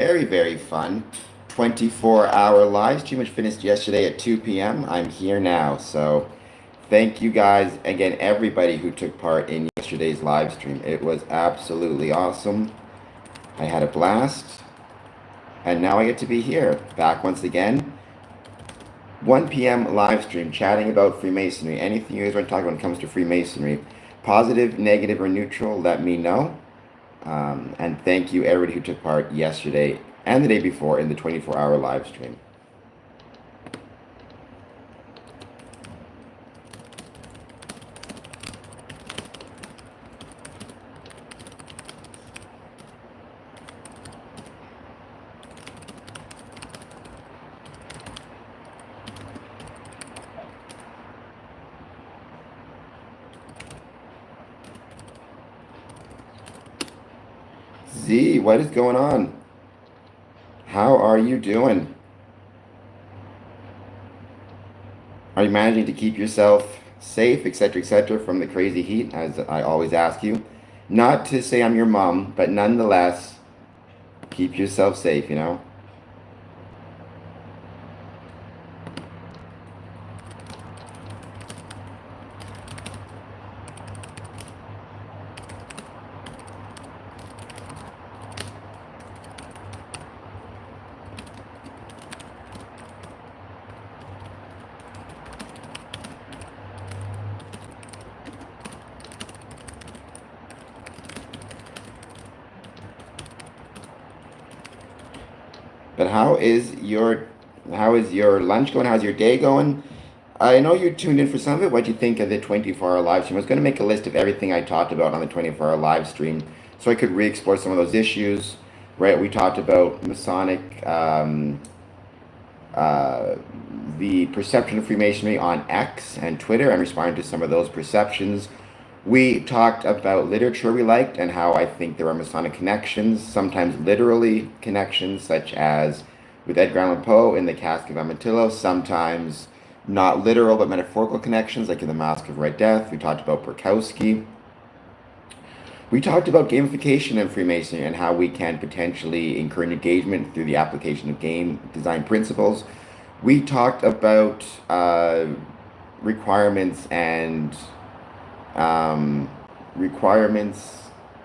very, very fun 24-hour live stream, which finished yesterday at 2 p.m. I'm here now. So thank you guys again, everybody who took part in yesterday's live stream. It was absolutely awesome. I had a blast. And now I get to be here, back once again. 1 p.m. live stream, chatting about Freemasonry. Anything you guys want to talk about when it comes to Freemasonry. Positive, negative, or neutral, let me know. And thank you everybody who took part yesterday and the day before in the 24-hour live stream. Z, what is going on? How are you doing? Are you managing to keep yourself safe, etc., from the crazy heat, as I always ask you? Not to say I'm your mom, but nonetheless, keep yourself safe, you know? But how is your lunch going? How's your day going? I know you tuned in for some of it. What do you think of the 24-hour live stream? I was going to make a list of everything I talked about on the 24-hour live stream so I could re-explore some of those issues, right? We talked about Masonic, uh, the perception of Freemasonry on X and Twitter and responding to some of those perceptions. We talked about literature we liked and how I think there are Masonic connections, sometimes literally connections, such as with Edgar Allan Poe in the Cask of Amontillado, sometimes not literal but metaphorical connections, like in the Mask of Red Death. We talked about Perkowski. We talked about gamification in Freemasonry and how we can potentially encourage engagement through the application of game design principles. We talked about requirements and um, requirements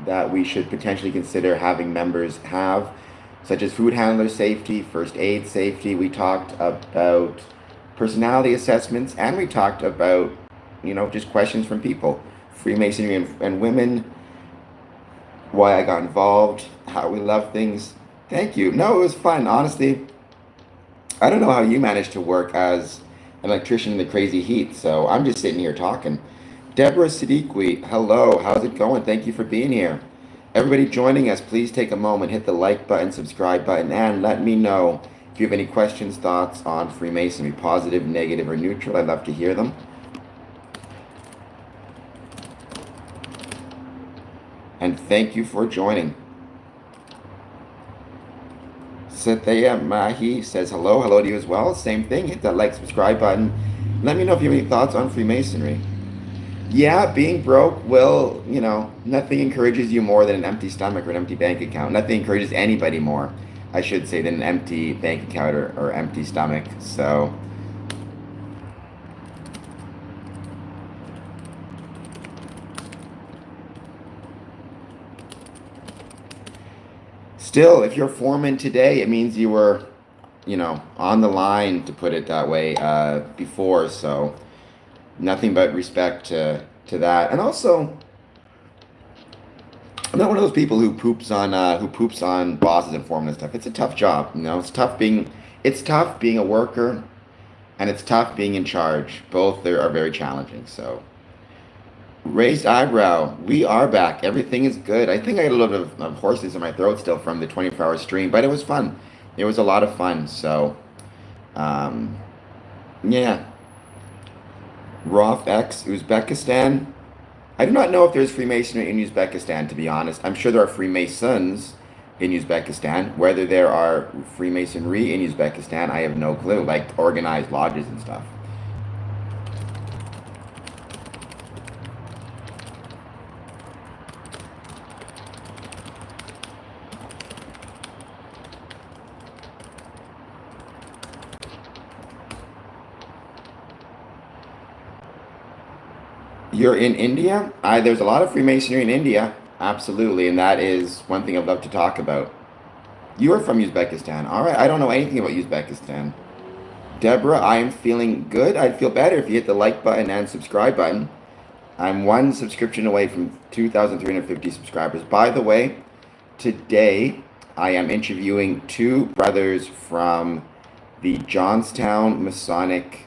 that we should potentially consider having members have, such as food handler safety, first aid safety. We talked about personality assessments, and we talked about, just questions from people, Freemasonry and women, why I got involved, how we love things. Thank you. No, it was fun. Honestly, I don't know how you managed to work as an electrician in the crazy heat, so I'm just sitting here talking. Deborah Siddiqui, hello. How's it going? Thank you for being here. Everybody joining us, please take a moment, hit the like button, subscribe button, and let me know if you have any questions, thoughts on Freemasonry, positive, negative, or neutral. I'd love to hear them. And thank you for joining. Sathya Mahi says hello. Hello to you as well. Same thing. Hit that like, subscribe button. Let me know if you have any thoughts on Freemasonry. Yeah, being broke will, nothing encourages you more than an empty stomach or an empty bank account. Nothing encourages anybody more, I should say, than an empty bank account or empty stomach. So, still, if you're a foreman today, it means you were, on the line, to put it that way, before. So, nothing but respect to that. And also, I'm not one of those people who poops on bosses and foremen and stuff. It's a tough job, It's tough being a worker, and it's tough being in charge. Both are very challenging. So, raised eyebrow. We are back. Everything is good. I think I had a little bit of hoarseness in my throat still from the 24-hour stream, but it was fun. It was a lot of fun. So, um, yeah. Roth X, Uzbekistan. I do not know if there's Freemasonry in Uzbekistan, to be honest. I'm sure there are Freemasons in Uzbekistan. Whether there are Freemasonry in Uzbekistan, I have no clue, like organized lodges and stuff. You're in India? There's a lot of Freemasonry in India, absolutely, and that is one thing I'd love to talk about. You are from Uzbekistan. All right, I don't know anything about Uzbekistan. Deborah, I am feeling good. I'd feel better if you hit the like button and subscribe button. I'm one subscription away from 2,350 subscribers. By the way, today I am interviewing two brothers from the Johnstown Masonic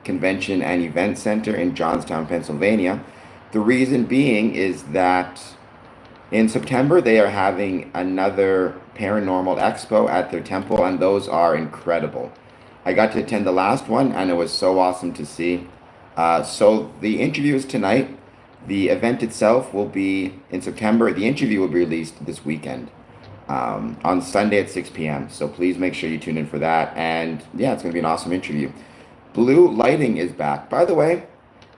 Convention and Event Center in Johnstown, Pennsylvania. The reason being is that in September they are having another paranormal expo at their temple, and those are incredible. I got to attend the last one, and it was so awesome to see. So the interview is tonight. The event itself will be in September. The interview will be released this weekend on Sunday at 6 p.m. So please make sure you tune in for that. And yeah, it's going to be an awesome interview. Blue lighting is back. By the way,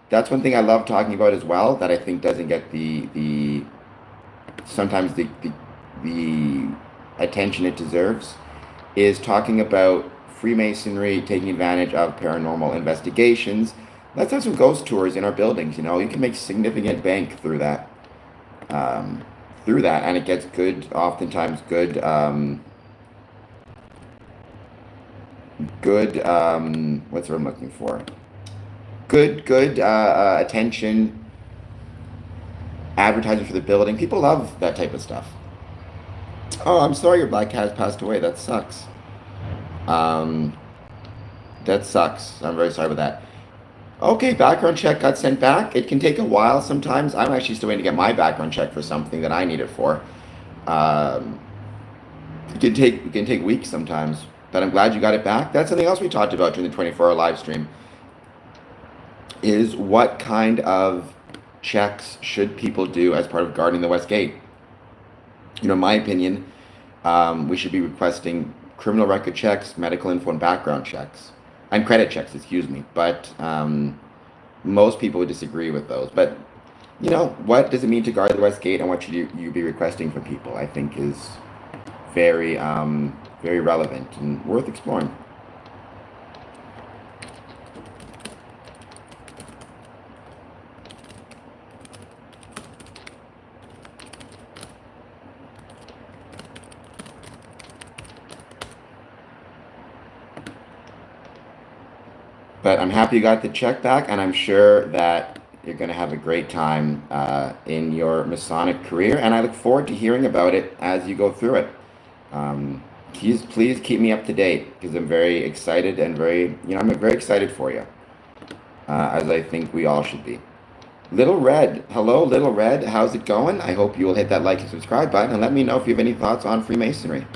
that's one thing I love talking about as well that I think doesn't get the sometimes the attention it deserves, is talking about Freemasonry taking advantage of paranormal investigations. Let's have some ghost tours in our buildings. You know, you can make significant bank through that. And it gets good, oftentimes good, what's what I'm looking for? Good attention, advertising for the building. People love that type of stuff. Oh, I'm sorry your black cat has passed away. That sucks. Um, that sucks. I'm very sorry about that. Okay, background check got sent back. It can take a while sometimes. I'm actually still waiting to get my background check for something that I need it for. Um, it can take weeks sometimes, but I'm glad you got it back. That's something else we talked about during the 24-hour live stream. Is what kind of checks should people do as part of guarding the West Gate? You know, in my opinion, we should be requesting criminal record checks, medical info, and background checks, and credit checks, excuse me. But most people would disagree with those. But, you know, what does it mean to guard the West Gate, and what should you be requesting from people, I think is very, very relevant and worth exploring. But I'm happy you got the check back, and I'm sure that you're going to have a great time in your Masonic career, and I look forward to hearing about it as you go through it. Please keep me up to date, because I'm very excited and I'm very excited for you, as I think we all should be. Little Red, hello, Little Red, how's it going? I hope you will hit that like and subscribe button, and let me know if you have any thoughts on Freemasonry.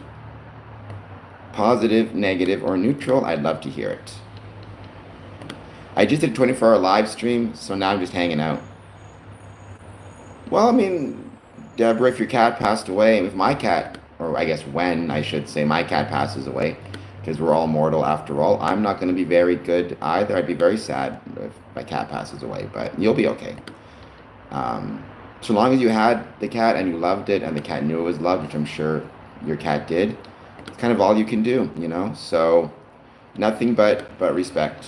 Positive, negative, or neutral, I'd love to hear it. I just did a 24-hour live stream, so now I'm just hanging out. Well, I mean, Deborah, if your cat passed away, if my cat, or I guess when I should say my cat passes away, because we're all mortal after all, I'm not going to be very good either. I'd be very sad if my cat passes away, but you'll be okay. So long as you had the cat and you loved it and the cat knew it was loved, which I'm sure your cat did, it's kind of all you can do, you know? So nothing but respect.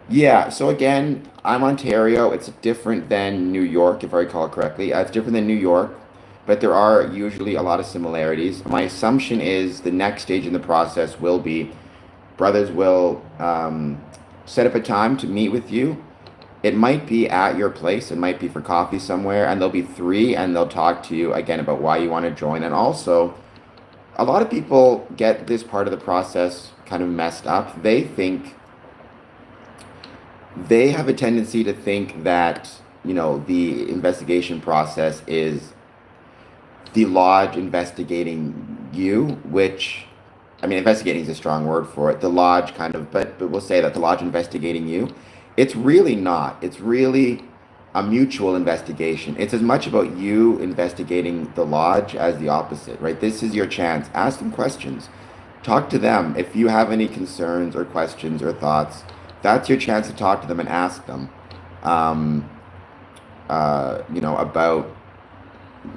Yeah, so again, I'm Ontario. It's different than New York, if I recall correctly. It's different than New York, but there are usually a lot of similarities. My assumption is the next stage in the process will be brothers will set up a time to meet with you. It might be at your place, it might be for coffee somewhere, and there'll be three, and they'll talk to you again about why you want to join. And also, a lot of people get this part of the process kind of messed up. They have a tendency to think that, you know, the investigation process is the lodge investigating you, which, I mean, investigating is a strong word for it. The lodge kind of, but we'll say that the lodge investigating you. It's really not. It's really a mutual investigation. It's as much about you investigating the lodge as the opposite, right? This is your chance. Ask them questions. Talk to them. If you have any concerns or questions or thoughts, that's your chance to talk to them and ask them, you know, about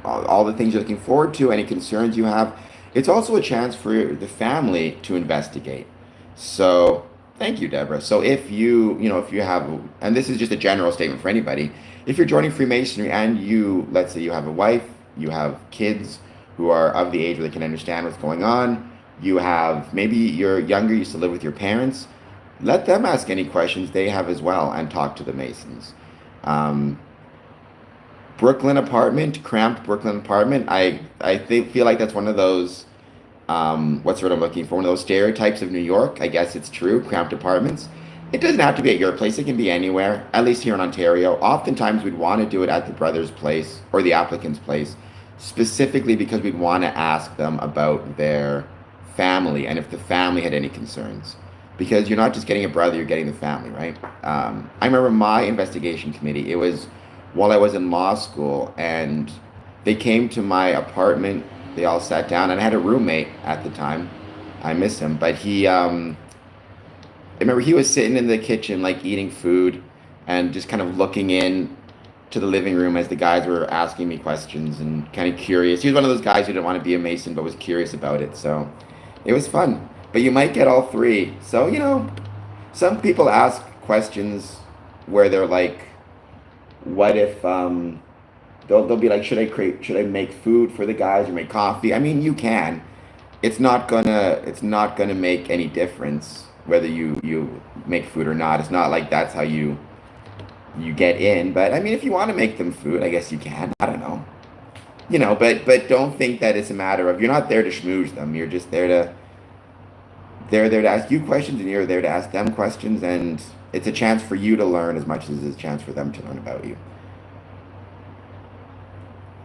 all the things you're looking forward to, any concerns you have. It's also a chance for the family to investigate. So, thank you, Deborah. So, if you have, and this is just a general statement for anybody, if you're joining Freemasonry and let's say you have a wife, you have kids who are of the age where they can understand what's going on, maybe you're younger, you used to live with your parents, let them ask any questions they have as well and talk to the Masons. Um, Brooklyn apartment, cramped Brooklyn apartment. Feel like that's one of those, what's what I'm looking for, one of those stereotypes of New York. I guess it's true, cramped apartments. It doesn't have to be at your place. It can be anywhere, at least here in Ontario. Oftentimes we'd want to do it at the brother's place or the applicant's place, specifically because we'd want to ask them about their family and if the family had any concerns. Because you're not just getting a brother, you're getting the family, right? I remember my investigation committee, it was while I was in law school, and they came to my apartment. They all sat down, and I had a roommate at the time. I miss him, but I remember he was sitting in the kitchen, like eating food, and just kind of looking in to the living room as the guys were asking me questions and kind of curious. He was one of those guys who didn't want to be a Mason, but was curious about it. So it was fun. But you might get all three. So, some people ask questions where they're like, what if they'll be like, should I make food for the guys or make coffee? I mean, you can. It's not gonna make any difference whether you make food or not. It's not like that's how you get in. But I mean, if you want to make them food, I guess you can. I don't know. But don't think that it's a matter of, you're not there to schmooze them. You're just they're there to ask you questions, and you're there to ask them questions, and it's a chance for you to learn as much as it's a chance for them to learn about you.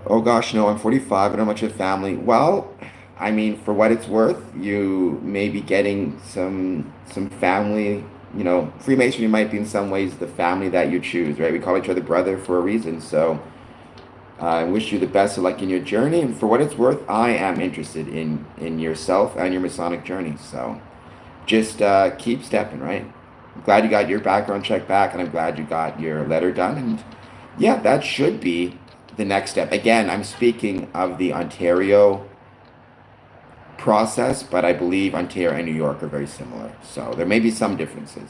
Oh gosh, no, I'm 45. I don't have much of a family. Well, I mean, for what it's worth, you may be getting some family. Freemasonry might be in some ways the family that you choose, right? We call each other brother for a reason. So I wish you the best of luck in your journey. And for what it's worth, I am interested in yourself and your Masonic journey. So just keep stepping, right? I'm glad you got your background check back, and I'm glad you got your letter done. And yeah, that should be the next step. Again, I'm speaking of the Ontario process, but I believe Ontario and New York are very similar. So there may be some differences.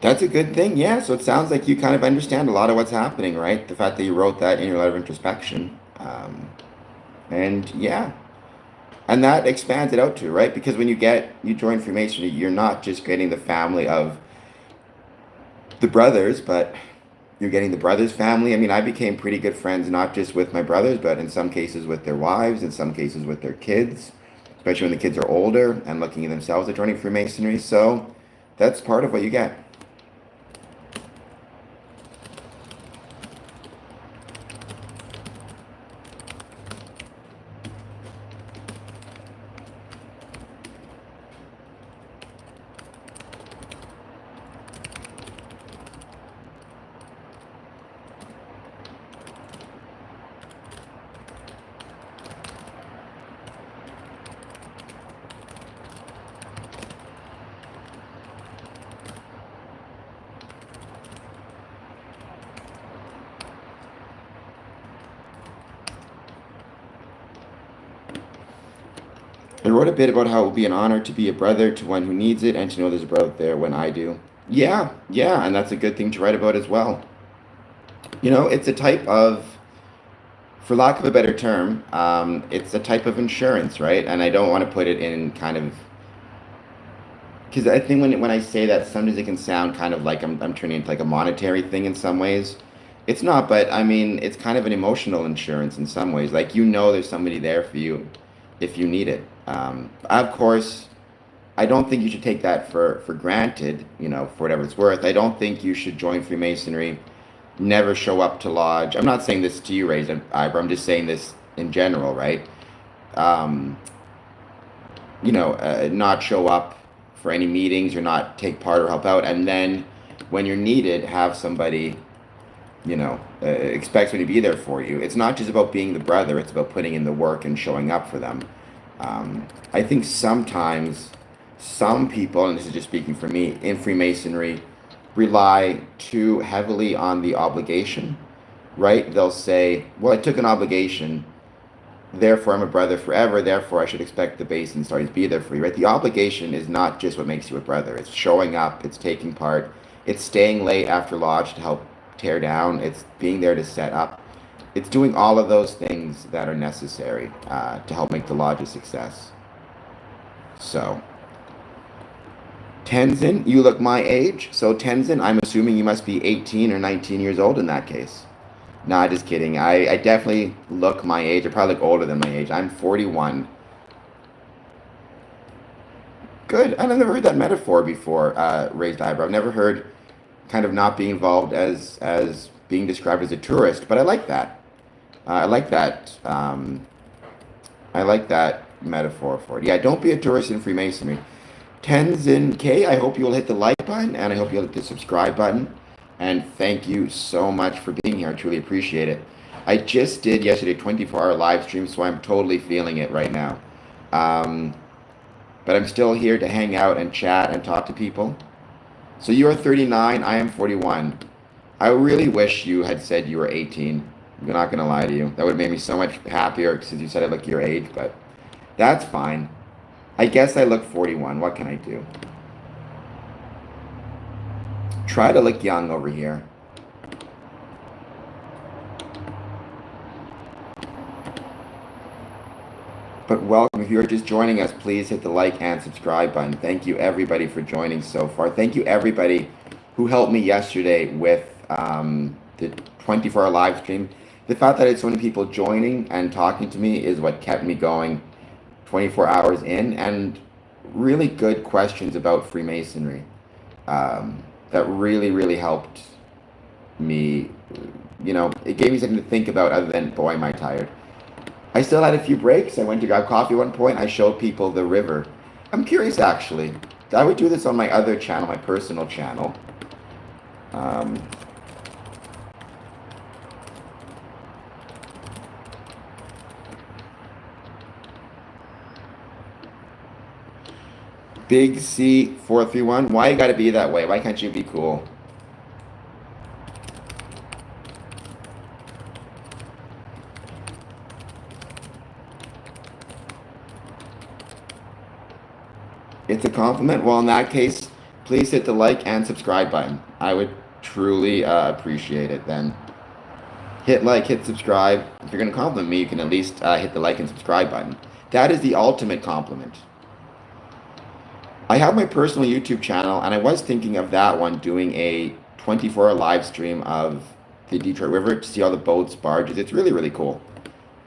That's a good thing. Yeah. So it sounds like you kind of understand a lot of what's happening, right? The fact that you wrote that in your letter of introspection. And yeah, and that expands it out too, right? Because when you join Freemasonry, you're not just getting the family of the brothers, but you're getting the brothers' family. I mean, I became pretty good friends, not just with my brothers, but in some cases with their wives, in some cases with their kids, especially when the kids are older and looking at themselves at joining Freemasonry. So that's part of what you get. I wrote a bit about how it will be an honor to be a brother to one who needs it and to know there's a brother there when I do. Yeah, yeah, and that's a good thing to write about as well. It's a type of, for lack of a better term, it's a type of insurance, right? And I don't want to put it in kind of, because I think when I say that, sometimes it can sound kind of like I'm turning into like a monetary thing in some ways. It's not, but I mean, it's kind of an emotional insurance in some ways. Like, there's somebody there for you if you need it. Of course, I don't think you should take that for granted, for whatever it's worth. I don't think you should join Freemasonry never show up to lodge. I'm not saying this to you, raised eyebrow. I'm just saying this in general, right? Um, not show up for any meetings or not take part or help out, and then when you're needed, have somebody, expects me to be there for you. It's not just about being the brother, it's about putting in the work and showing up for them. I think sometimes some people, and this is just speaking for me, in Freemasonry, rely too heavily on the obligation, right? They'll say, well, I took an obligation, therefore I'm a brother forever, therefore I should expect the Masons to always be there for you, right? The obligation is not just what makes you a brother. It's showing up, it's taking part, it's staying late after lodge to help tear down, it's being there to set up. It's doing all of those things that are necessary to help make the lodge a success. So, Tenzin, you look my age. So Tenzin, I'm assuming you must be 18 or 19 years old in that case. Nah, just kidding. I definitely look my age. I probably look older than my age. I'm 41. Good. I've never heard that metaphor before, raised eyebrow. I've never heard kind of not being involved as being described as a tourist, but I like that. I like that. I like that metaphor for it. Yeah, don't be a tourist in Freemasonry. Tenzin K, I hope you'll hit the like button, and I hope you'll hit the subscribe button. And thank you so much for being here. I truly appreciate it. I just did yesterday 24-hour live stream, so I'm totally feeling it right now. But I'm still here to hang out and chat and talk to people. So you are 39, I am 41. I really wish you had said you were 18. I'm not going to lie to you. That would have made me so much happier since you said I look your age, but that's fine. I guess I look 41. What can I do? Try to look young over here. But welcome. If you're just joining us, please hit the like and subscribe button. Thank you, everybody, for joining so far. Thank you, everybody who helped me yesterday with the 24-hour live stream. The fact that I had so many people joining and talking to me is what kept me going 24 hours in, and really good questions about Freemasonry. That really, really helped me. It gave me something to think about other than, boy, am I tired. I still had a few breaks. I went to grab coffee at one point. I showed people the river. I'm curious, actually. I would do this on my other channel, my personal channel. Big C 431. Why you gotta be that way? Why can't you be cool? It's a compliment. Well, in that case, please hit the like and subscribe button. I would truly appreciate it then. Hit like, hit subscribe. If you're going to compliment me, you can at least hit the like and subscribe button. That is the ultimate compliment. I have my personal YouTube channel, and I was thinking of that one doing a 24-hour live stream of the Detroit River to see all the boats, barges. It's really, really cool.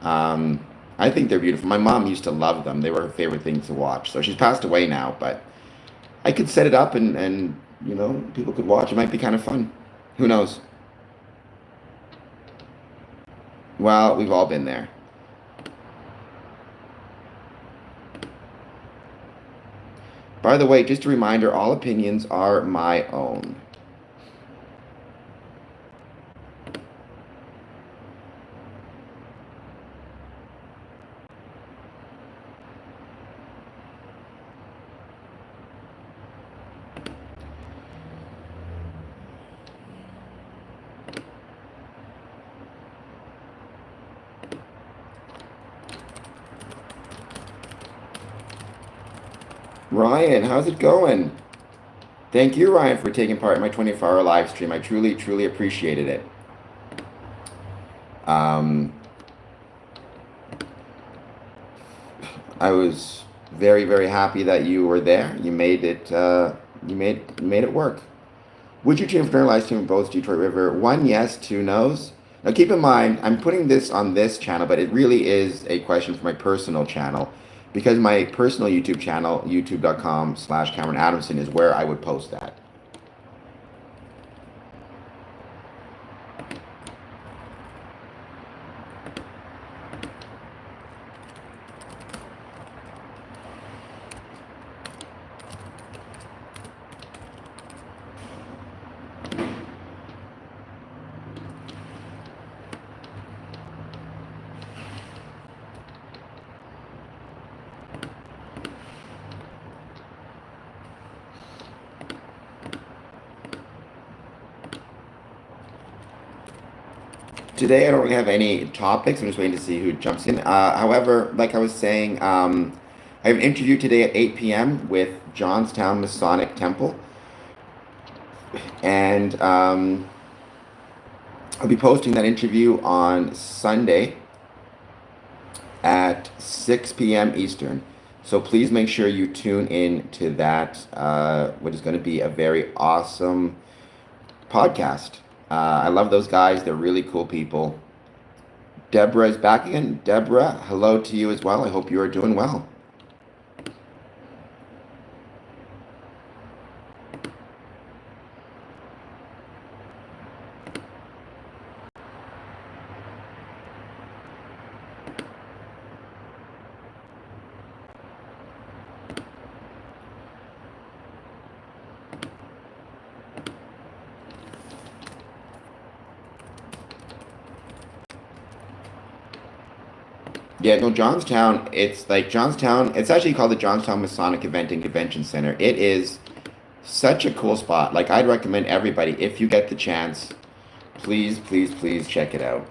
I think they're beautiful. My mom used to love them. They were her favorite things to watch. So she's passed away now, but I could set it up and people could watch. It might be kind of fun. Who knows? Well, we've all been there. By the way, just a reminder, all opinions are my own. Ryan, how's it going? Thank you, Ryan, for taking part in my 24-hour live stream. I truly, truly appreciated it. I was very, very happy that you were there. You made it. You made it work. Would you train for an live stream in both Detroit River? 1 yes, 2 no's. Now keep in mind, I'm putting this on this channel, but it really is a question for my personal channel. Because my personal YouTube channel, youtube.com/Cameron Adamson, is where I would post that. Today I don't really have any topics. I'm just waiting to see who jumps in. However, like I was saying, I have an interview today at 8 p.m. with Johnstown Masonic Temple, and I'll be posting that interview on Sunday at 6 p.m. Eastern. So please make sure you tune in to that, what is going to be a very awesome podcast. I love those guys. They're really cool people. Deborah is back again. Deborah, hello to you as well. I hope you are doing well. Yeah, no, Johnstown, it's like Johnstown, it's actually called the Johnstown Masonic Event and Convention Center. It is such a cool spot. Like, I'd recommend everybody, if you get the chance, please, please, please check it out.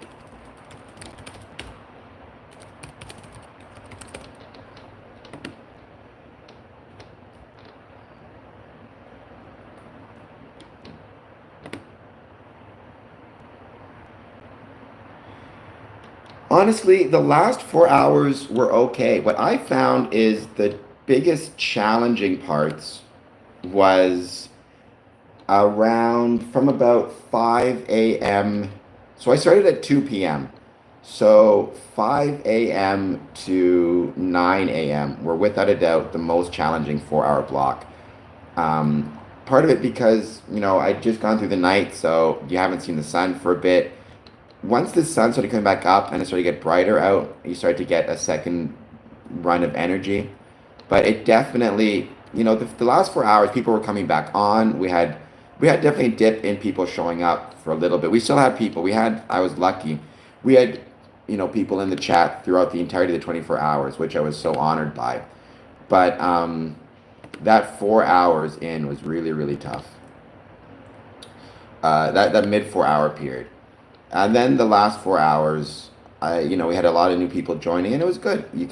Honestly, the last 4 hours were okay. What I found is the biggest challenging parts was around from about 5 a.m. So I started at 2 p.m. So 5 a.m. to 9 a.m. were without a doubt the most challenging 4 hour block. Part of it because, I'd just gone through the night, so you haven't seen the sun for a bit. Once the sun started coming back up and it started to get brighter out, you start to get a second run of energy. But it definitely, the last 4 hours, people were coming back on. We had definitely a dip in people showing up for a little bit. We still had people. I was lucky. We had, people in the chat throughout the entirety of the 24 hours, which I was so honored by. But that 4 hours in was really, really tough. That mid 4 hour period. And then the last 4 hours, we had a lot of new people joining, and it was good. You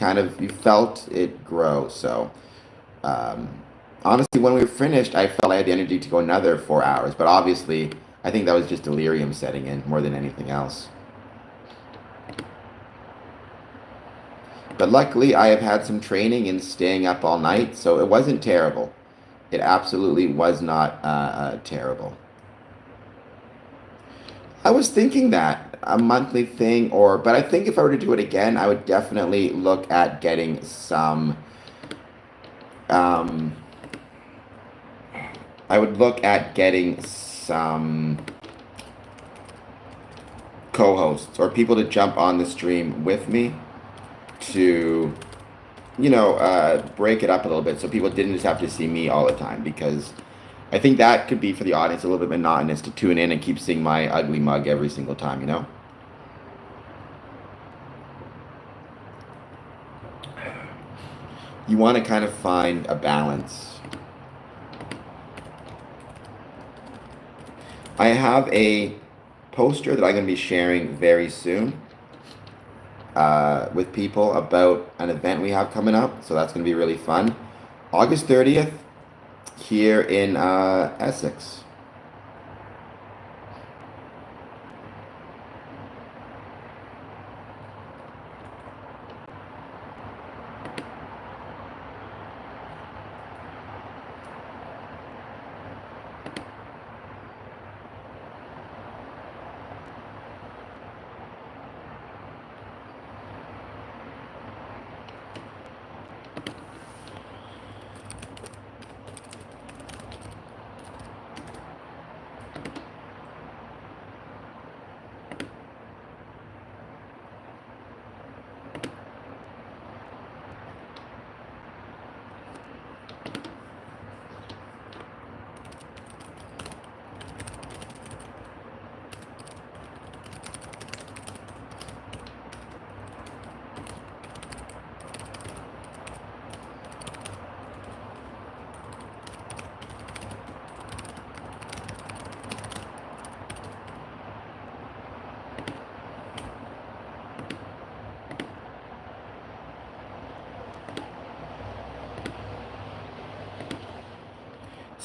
felt it grow. So, um, honestly, when we were finished, I felt I had the energy to go another 4 hours. But obviously, I think that was just delirium setting in more than anything else. But luckily, I have had some training in staying up all night, so it wasn't terrible. It absolutely was not terrible. I was thinking that a monthly thing, but I think if I were to do it again, I would definitely look at getting some. Um, I would look at getting some co-hosts or people to jump on the stream with me to, break it up a little bit so people didn't just have to see me all the time, because I think that could be for the audience a little bit monotonous to tune in and keep seeing my ugly mug every single time. You want to kind of find a balance. I have a poster that I'm going to be sharing very soon with people about an event we have coming up. So that's going to be really fun. August 30th here in Essex.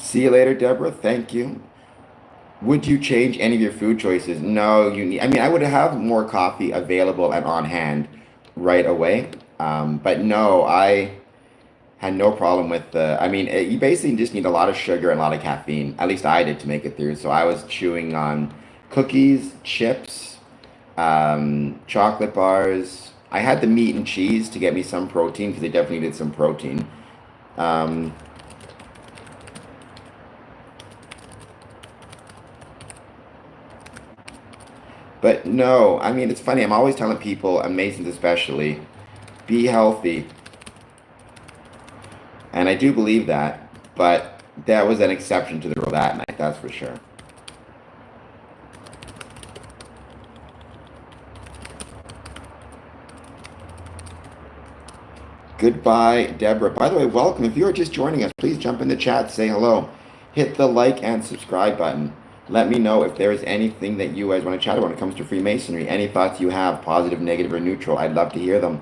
See you later, Deborah. Thank you. Would you change any of your food choices? No, you need. I mean, I would have more coffee available and on hand right away. But no, I had no problem with the. I mean, you basically just need a lot of sugar and a lot of caffeine. At least I did to make it through. So I was chewing on cookies, chips, chocolate bars. I had the meat and cheese to get me some protein because they definitely needed some protein. Um, but no, I mean, it's funny. I'm always telling people, and Masons especially, be healthy. And I do believe that. But that was an exception to the rule that night, that's for sure. Goodbye, Deborah. By the way, welcome. If you are just joining us, please jump in the chat, say hello. Hit the like and subscribe button. Let me know if there is anything that you guys want to chat about when it comes to Freemasonry. Any thoughts you have, positive, negative, or neutral. I'd love to hear them.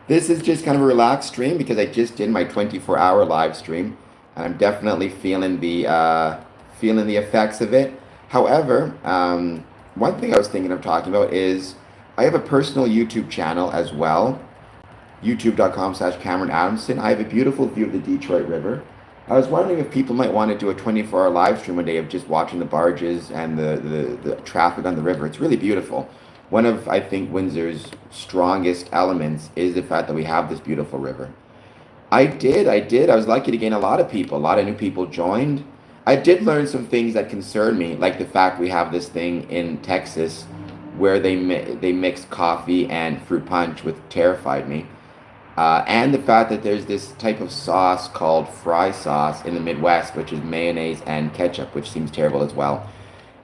This is just kind of a relaxed stream because I just did my 24-hour live stream, and I'm definitely feeling the effects of it. However, one thing I was thinking of talking about is I have a personal YouTube channel as well, youtube.com/Cameron Adamson. I have a beautiful view of the Detroit River. I was wondering if people might want to do a 24-hour live stream one day of just watching the barges and the traffic on the river. It's really beautiful. One of, I think, Windsor's strongest elements is the fact that we have this beautiful river. I did. I was lucky to gain a lot of people. A lot of new people joined. I did learn some things that concern me, like the fact we have this thing in Texas where they mix coffee and fruit punch, which terrified me. And the fact that there's this type of sauce called fry sauce in the Midwest, which is mayonnaise and ketchup, which seems terrible as well.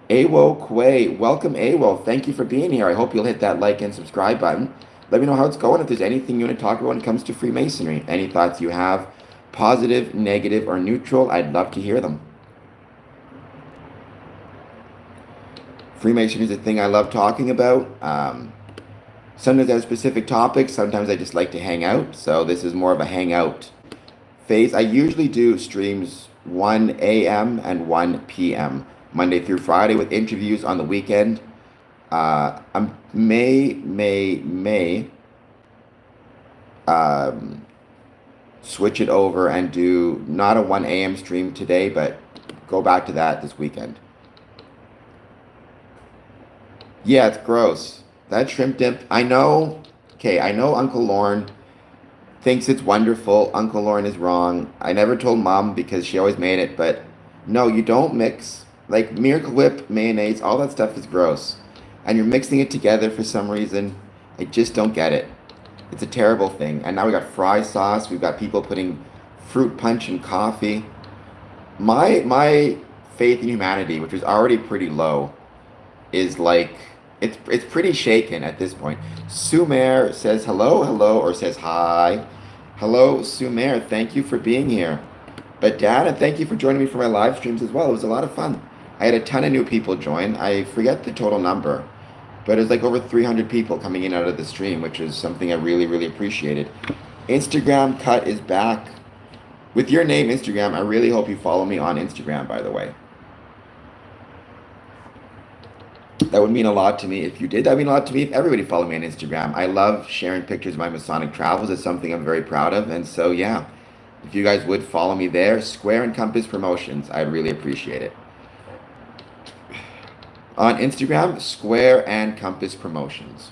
Awo Quay, welcome Awo. Thank you for being here. I hope you'll hit that like and subscribe button. Let me know how it's going. If there's anything you want to talk about when it comes to Freemasonry, any thoughts you have, positive, negative, or neutral, I'd love to hear them. Freemasonry is a thing I love talking about. Sometimes I have specific topics. Sometimes I just like to hang out. So this is more of a hangout phase. I usually do streams 1 a.m. and 1 p.m. Monday through Friday with interviews on the weekend. I may switch it over and do not a 1 a.m. stream today, but go back to that this weekend. Yeah, it's gross. That shrimp dip, I know. Okay, I know Uncle Lorne thinks it's wonderful. Uncle Lorne is wrong. I never told Mom because she always made it, but no, you don't mix. Like Miracle Whip, mayonnaise, all that stuff is gross. And you're mixing it together for some reason. I just don't get it. It's a terrible thing. And now we got fry sauce. We've got people putting fruit punch in coffee. My faith in humanity, which was already pretty low, is like it's pretty shaken at this point. Sumer says hello, or says hi. Hello, Sumer. Thank you for being here. But Dana, thank you for joining me for my live streams as well. It was a lot of fun. I had a ton of new people join. I forget the total number, but it was like over 300 people coming in out of the stream, which is something I really, really appreciated. Instagram cut is back. With your name, Instagram, I really hope you follow me on Instagram, by the way. That would mean a lot to me if you did. That would mean a lot to me if everybody followed me on Instagram. I love sharing pictures of my Masonic travels. It's something I'm very proud of. And so, yeah, if you guys would follow me there, Square and Compass Promotions, I'd really appreciate it. On Instagram, Square and Compass Promotions.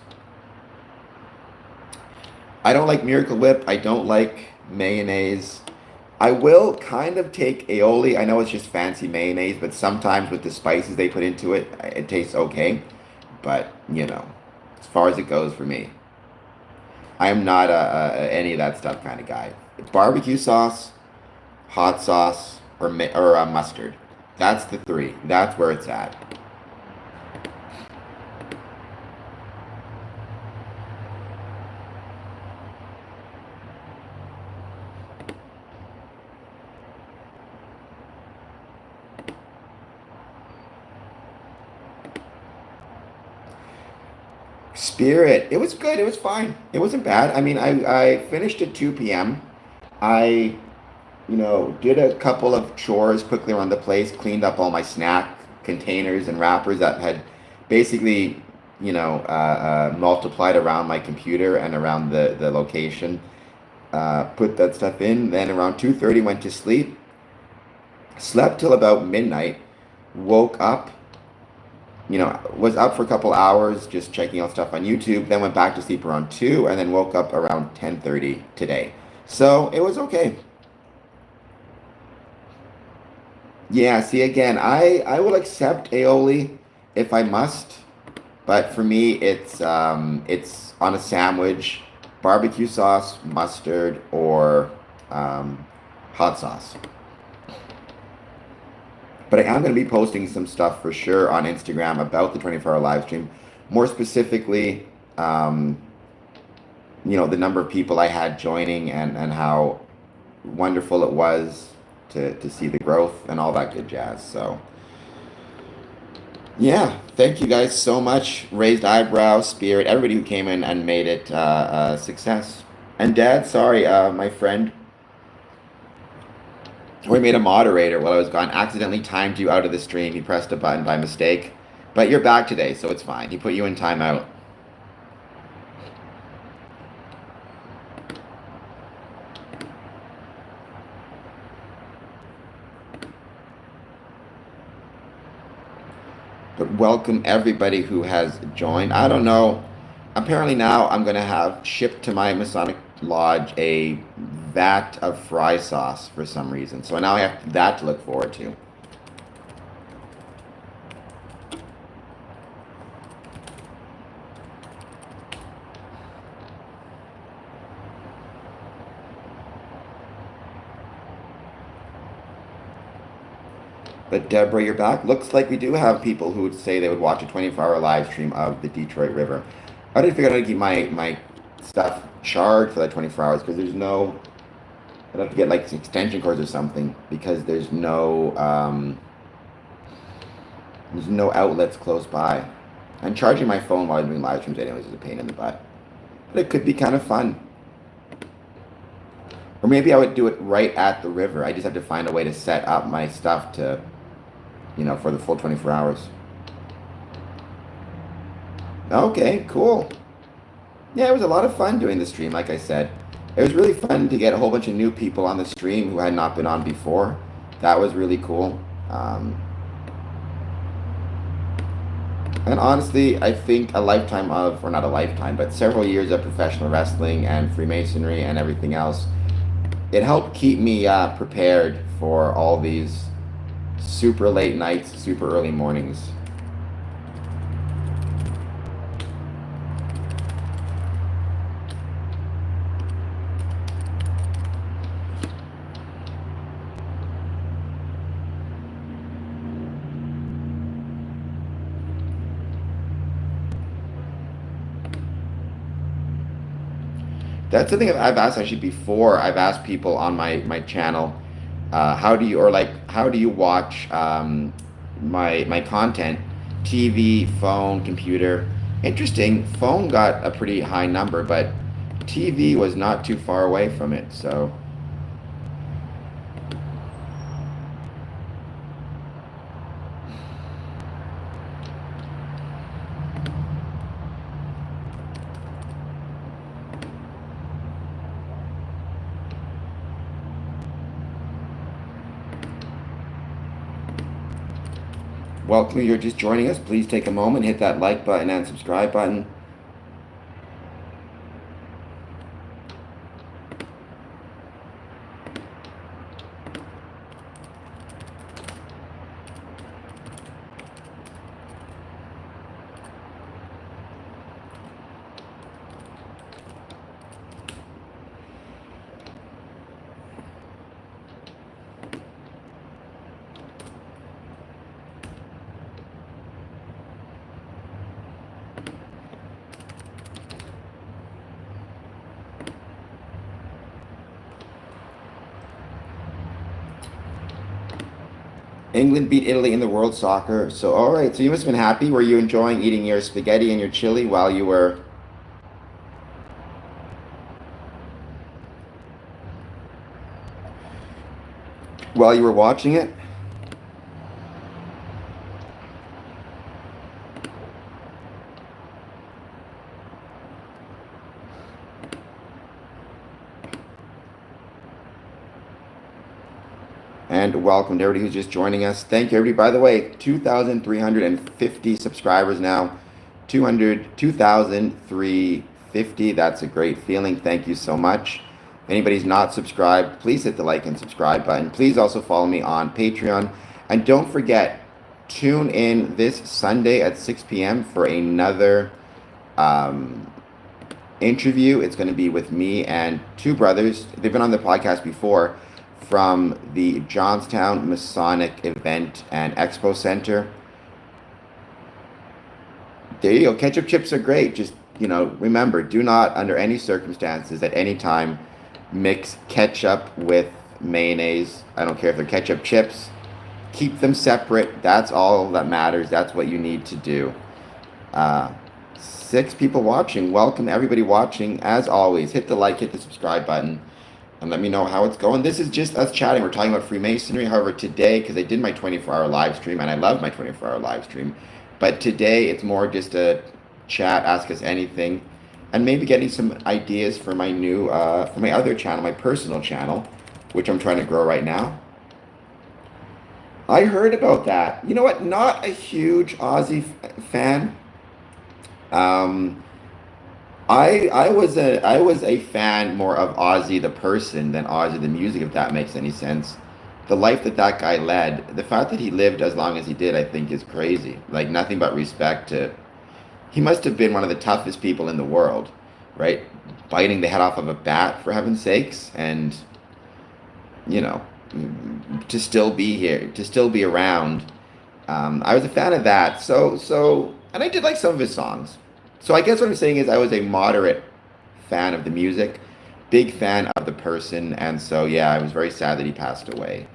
I don't like Miracle Whip. I don't like mayonnaise. I will kind of take aioli. I know it's just fancy mayonnaise, but sometimes with the spices they put into it, it tastes okay. But, you know, as far as it goes for me, I am not any of that stuff kind of guy. Barbecue sauce, hot sauce, or mustard. That's the three. That's where it's at. Spirit, it was good. It was fine. It wasn't bad. I mean, I finished at 2 p.m. I did a couple of chores quickly around the place, cleaned up all my snack containers and wrappers that had basically, multiplied around my computer and around the location. Put that stuff in. Then around 2:30 went to sleep. Slept till about midnight. Woke up. Was up for a couple hours just checking out stuff on YouTube. Then went back to sleep around 2, and then woke up around 10:30 today. So it was okay. Yeah, see again, I will accept aioli if I must, but for me it's on a sandwich, barbecue sauce, mustard, or um, hot sauce. But I am going to be posting some stuff for sure on Instagram about the 24-hour live stream. More specifically, um, the number of people I had joining and how wonderful it was to see the growth and all that good jazz. So, yeah, thank you guys so much. Raised eyebrow, Spirit, everybody who came in and made it a success. And Dad, sorry, my friend, we made a moderator while I was gone, accidentally timed you out of the stream. He pressed a button by mistake. But you're back today, so it's fine. He put you in timeout. But welcome everybody who has joined. I don't know. Apparently now I'm going to have shipped to my Masonic Lodge a vat of fry sauce for some reason. So now I have that to look forward to. But Deborah, you're back. Looks like we do have people who would say they would watch a 24-hour live stream of the Detroit River. I did figure out how to keep my stuff charged for that 24 hours because I'd have to get like extension cords or something because there's no outlets close by. And charging my phone while I'm doing live streams anyways is a pain in the butt. But it could be kind of fun. Or maybe I would do it right at the river. I just have to find a way to set up my stuff to, for the full 24 hours. Okay, cool. Yeah, it was a lot of fun doing the stream, like I said. It was really fun to get a whole bunch of new people on the stream who had not been on before. That was really cool. And honestly, I think a lifetime of, or not a lifetime, but several years of professional wrestling and Freemasonry and everything else, it helped keep me prepared for all these super late nights, super early mornings. That's the thing I've asked actually before. I've asked people on my channel, how do you watch my content, TV, phone, computer? Interesting. Phone got a pretty high number, but TV was not too far away from it. So. Welcome, you're just joining us. Please take a moment, hit that like button and subscribe button. England beat Italy in the World Soccer. So, all right. So you must have been happy. Were you enjoying eating your spaghetti and your chili while you were? while you were watching it. And welcome to everybody who's just joining us. Thank you, everybody. By the way, 2,350 subscribers now. 2,350. That's a great feeling. Thank you so much. If anybody's not subscribed, please hit the like and subscribe button. Please also follow me on Patreon. And don't forget, tune in this Sunday at 6 p.m. for another interview. It's going to be with me and two brothers. They've been on the podcast before, from the Johnstown Masonic Event and Expo Center. There you go. Ketchup chips are great. Just, remember, do not, under any circumstances, at any time, mix ketchup with mayonnaise. I don't care if they're ketchup chips. Keep them separate. That's all that matters. That's what you need to do. 6 people watching. Welcome everybody watching. As always, hit the like, hit the subscribe button, and let me know how it's going. This is just us chatting. We're talking about Freemasonry. However, today, because I did my 24-hour live stream, and I love my 24-hour live stream, but today it's more just a chat, ask us anything, and maybe getting some ideas for my new, for my other channel, my personal channel, which I'm trying to grow right now. I heard about that. You know what? Not a huge Aussie fan. I was a fan more of Ozzy the person than Ozzy the music, if that makes any sense. The life that guy led, the fact that he lived as long as he did, I think is crazy. Like, nothing but respect to. He must have been one of the toughest people in the world, right? Biting the head off of a bat, for heaven's sakes, and to still be here, to still be around. I was a fan of that. So, and I did like some of his songs. So I guess what I'm saying is I was a moderate fan of the music, big fan of the person, and so yeah, I was very sad that he passed away.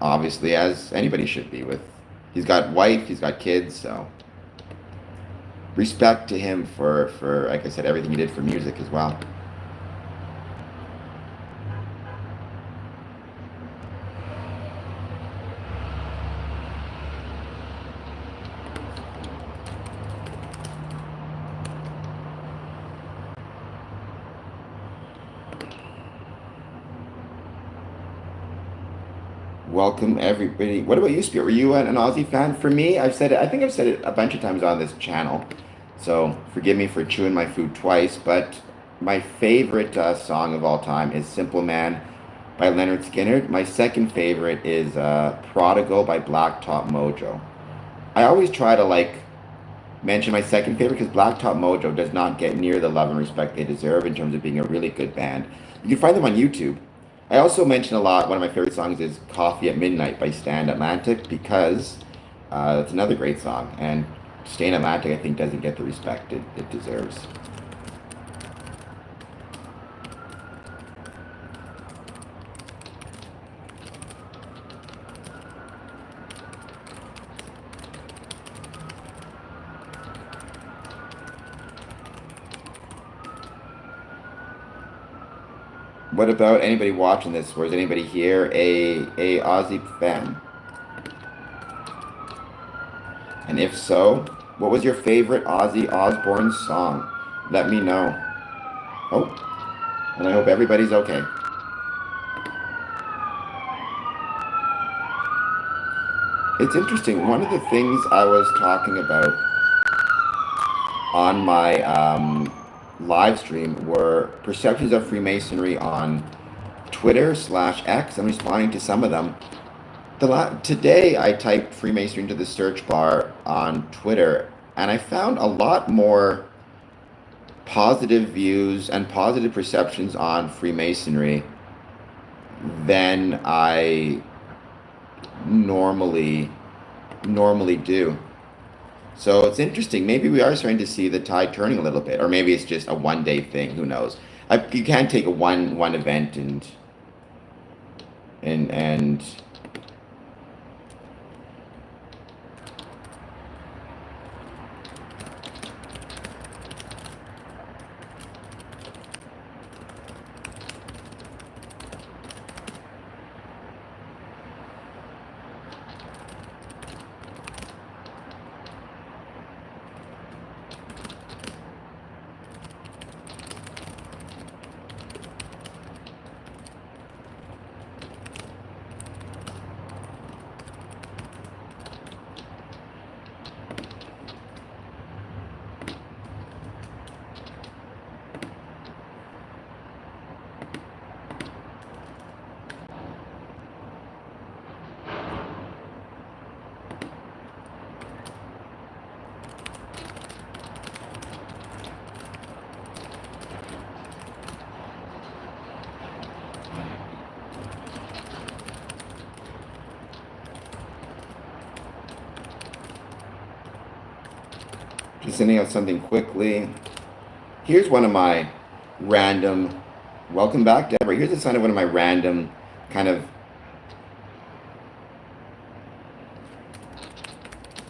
Obviously, as anybody should be. He's got wife, he's got kids, so respect to him for like I said, everything he did for music as well. Welcome everybody. What about you, Spirit? Were you an Aussie fan? For me, I think I've said it a bunch of times on this channel, so forgive me for chewing my food twice, but my favorite song of all time is Simple Man by Leonard Skinner. My second favorite is Prodigal by Blacktop Mojo. I always try to mention my second favorite because Blacktop Mojo does not get near the love and respect they deserve in terms of being a really good band. You can find them on YouTube. I also mention a lot, one of my favorite songs is Coffee at Midnight by Stand Atlantic, because it's another great song, and Stand Atlantic, I think, doesn't get the respect it deserves. What about anybody watching this? Was anybody here a Aussie fan? And if so, what was your favorite Ozzy Osbourne song? Let me know. Oh, and I hope everybody's okay. It's interesting. One of the things I was talking about on my live stream were perceptions of Freemasonry on Twitter/X. I'm responding to some of them. Today I typed Freemasonry into the search bar on Twitter, and I found a lot more positive views and positive perceptions on Freemasonry than I normally do. So it's interesting. Maybe we are starting to see the tide turning a little bit, or maybe it's just a one-day thing. Who knows? You can't take a one event and Just sending out something quickly. Here's one of my random, welcome back, Deborah. Here's a sign of one of my random kind of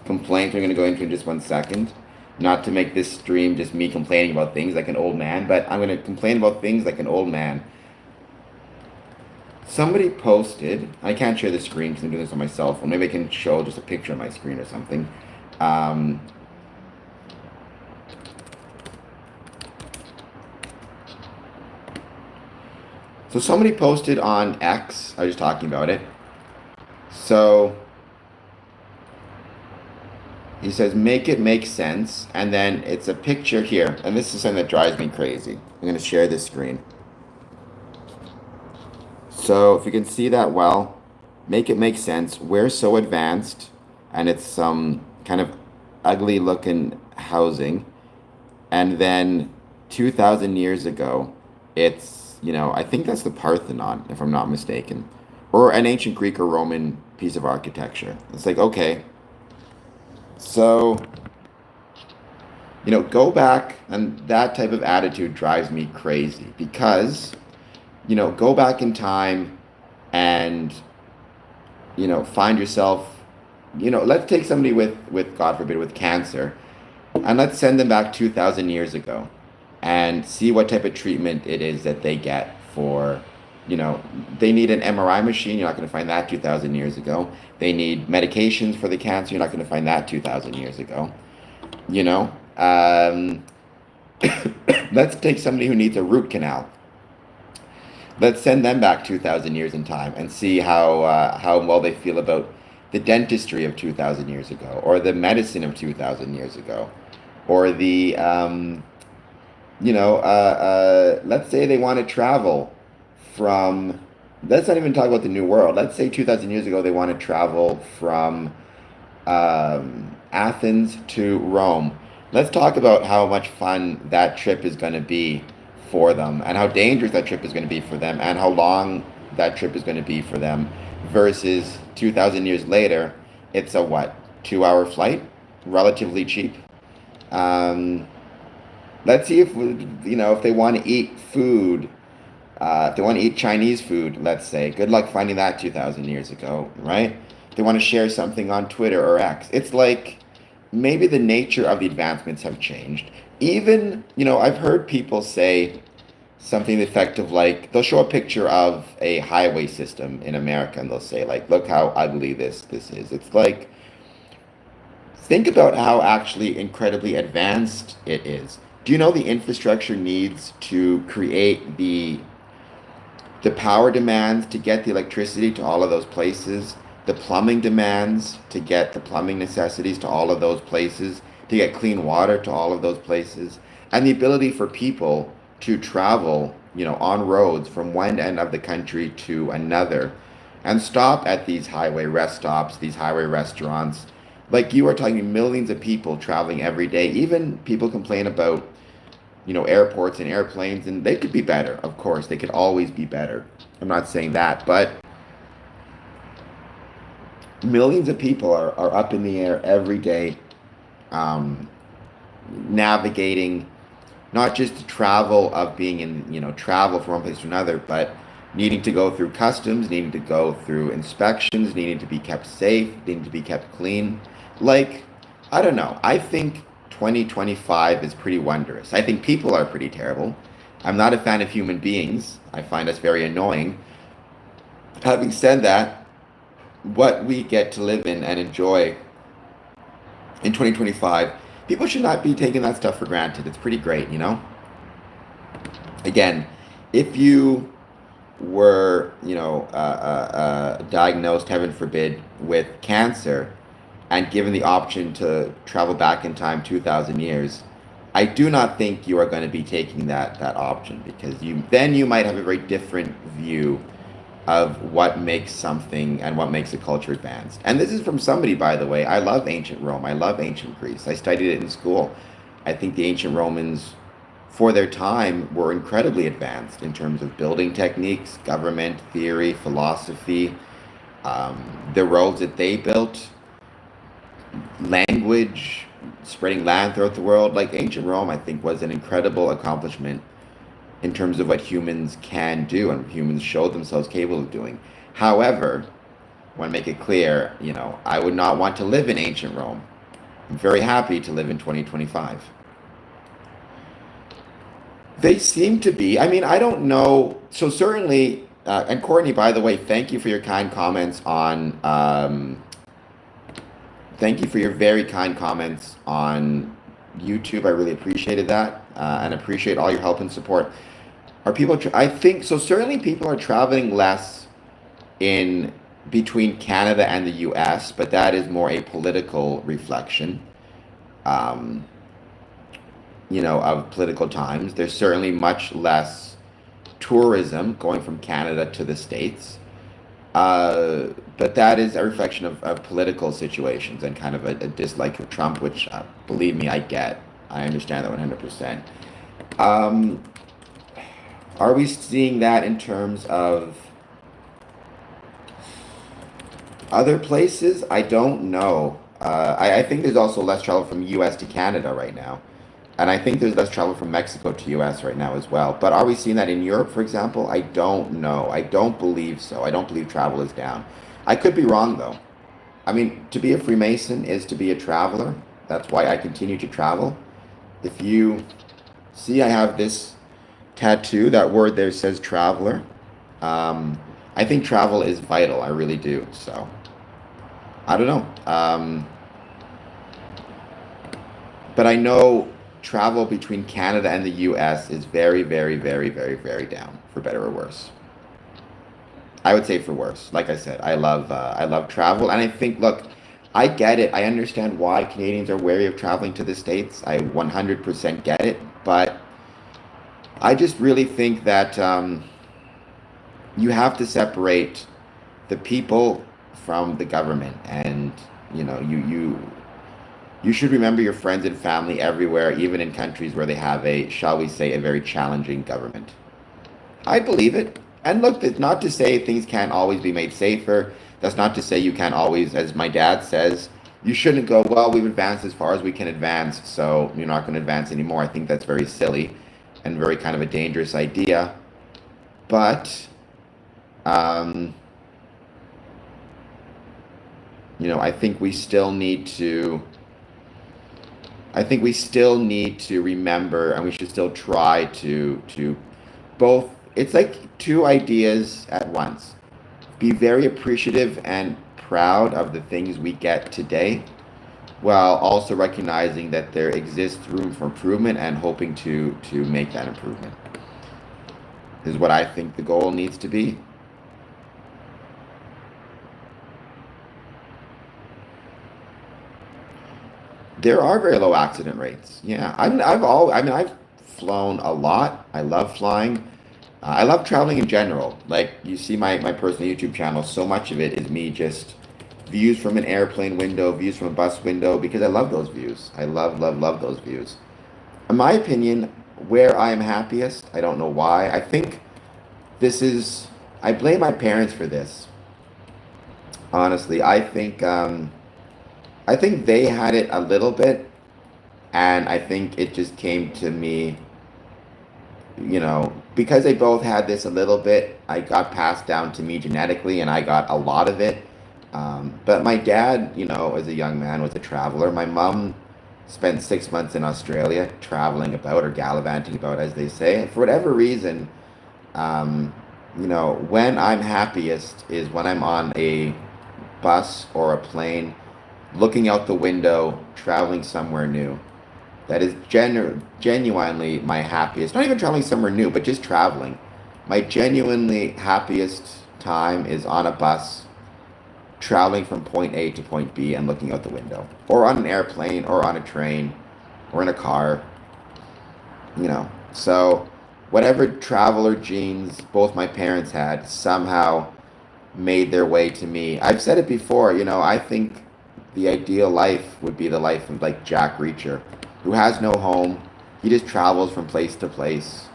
complaints I'm going to go into in just 1 second. Not to make this stream just me complaining about things like an old man, but I'm going to complain about things like an old man. Somebody posted, I can't share the screen because I'm doing this on my cell phone. Maybe I can show just a picture of my screen or something. So somebody posted on X, I was just talking about it. So he says, make it make sense. And then it's a picture here. And this is something that drives me crazy. I'm going to share this screen. So if you can see that well, make it make sense. We're so advanced, and it's some kind of ugly looking housing. And then 2,000 years ago, it's, I think that's the Parthenon, if I'm not mistaken, or an ancient Greek or Roman piece of architecture. It's like, okay, so, go back, and that type of attitude drives me crazy because, go back in time and, find yourself, let's take somebody with, God forbid, with cancer, and let's send them back 2,000 years ago and see what type of treatment it is that they get for, they need an MRI machine. You're not going to find that 2,000 years ago. They need medications for the cancer. You're not going to find that 2,000 years ago. Let's take somebody who needs a root canal. Let's send them back 2,000 years in time and see how well they feel about the dentistry of 2,000 years ago, or the medicine of 2,000 years ago, or the, let's say they want to travel from, let's not even talk about the New World. Let's say 2,000 years ago they want to travel from Athens to Rome. Let's talk about how much fun that trip is going to be for them, and how dangerous that trip is going to be for them, and how long that trip is going to be for them, versus 2,000 years later, it's a 2-hour flight, relatively cheap. Let's see if they want to eat food, if they want to eat Chinese food, let's say. Good luck finding that 2,000 years ago, right? If they want to share something on Twitter or X, it's like maybe the nature of the advancements have changed. Even, I've heard people say something effective like, they'll show a picture of a highway system in America and they'll say, like, look how ugly this is. It's like, think about how actually incredibly advanced it is. Do you know the infrastructure needs to create the power demands to get the electricity to all of those places, the plumbing demands to get the plumbing necessities to all of those places, to get clean water to all of those places, and the ability for people to travel, on roads from one end of the country to another, and stop at these highway rest stops, these highway restaurants. Like, you are talking millions of people traveling every day. Even people complain about, airports and airplanes, and they could be better, of course. They could always be better. I'm not saying that, but millions of people are up in the air every day, navigating not just the travel of being in, travel from one place to another, but needing to go through customs, needing to go through inspections, needing to be kept safe, needing to be kept clean. Like, I don't know. I think 2025 is pretty wondrous. I think people are pretty terrible. I'm not a fan of human beings. I find us very annoying. Having said that, what we get to live in and enjoy in 2025, people should not be taking that stuff for granted. It's pretty great, Again, if you were, diagnosed, heaven forbid, with cancer and given the option to travel back in time 2,000 years, I do not think you are going to be taking that option, because you might have a very different view of what makes something and what makes a culture advanced. And this is from somebody, by the way. I love ancient Rome. I love ancient Greece. I studied it in school. I think the ancient Romans, for their time, were incredibly advanced in terms of building techniques, government, theory, philosophy, the roads that they built, language, spreading land throughout the world. Like ancient Rome, I think was an incredible accomplishment in terms of what humans can do and humans showed themselves capable of doing. However, I want to make it clear, I would not want to live in ancient Rome. I'm very happy to live in 2025. They seem to be. I mean, I don't know. So certainly, and Courtney, by the way, thank you for your kind comments on. Thank you for your very kind comments on YouTube. I really appreciated that, and appreciate all your help and support. Are people? I think so. Certainly, people are traveling less in between Canada and the U.S., but that is more a political reflection. Um, of political times. There's certainly much less tourism going from Canada to the States. But that is a reflection of political situations and kind of a dislike of Trump, which, believe me, I get. I understand that 100%. Are we seeing that in terms of other places? I don't know. I think there's also less travel from US to Canada right now. And I think there's less travel from Mexico to US right now as well. But are we seeing that in Europe, for example? I don't know. I don't believe so. I don't believe travel is down. I could be wrong, though. I mean, to be a Freemason is to be a traveler. That's why I continue to travel. If you see, I have this tattoo. That word there says traveler. I think travel is vital. I really do. So, I don't know. But I know travel between Canada and the US is very, very, very, very, very down, for better or worse. I would say for worse. Like I said, I love travel, and I think, look, I get it. I understand why Canadians are wary of traveling to the States. I 100% get it, but I just really think that you have to separate the people from the government, and you should remember your friends and family everywhere, even in countries where they have shall we say, a very challenging government. I believe it. And look, that's not to say things can't always be made safer. That's not to say you can't always, as my dad says, you shouldn't go, well, we've advanced as far as we can advance, so you're not going to advance anymore. I think that's very silly and very kind of a dangerous idea. But, I think we still need to remember, and we should still try to both. It's like two ideas at once. Be very appreciative and proud of the things we get today, while also recognizing that there exists room for improvement and hoping to make that improvement. Is what I think the goal needs to be. There are very low accident rates. Yeah, I've flown a lot. I love flying. I love traveling in general. Like you see my personal YouTube channel, so much of it is me just views from an airplane window, views from a bus window, because I love those views. I love, love, love those views. In my opinion, where I am happiest, I don't know why. I blame my parents for this. Honestly, I think they had it a little bit, and I think it just came to me, because they both had this a little bit. I got passed down to me genetically, and I got a lot of it. But my dad, as a young man, was a traveler. My mom spent 6 months in Australia traveling about, or gallivanting about, as they say. For whatever reason, when I'm happiest is when I'm on a bus or a plane, looking out the window, traveling somewhere new. That is genuinely my happiest. Not even traveling somewhere new, but just traveling. My genuinely happiest time is on a bus, traveling from point A to point B and looking out the window. Or on an airplane, or on a train, or in a car. So whatever traveler genes both my parents had somehow made their way to me. I've said it before, I think the ideal life would be the life of like Jack Reacher, who has no home. He just travels from place to place,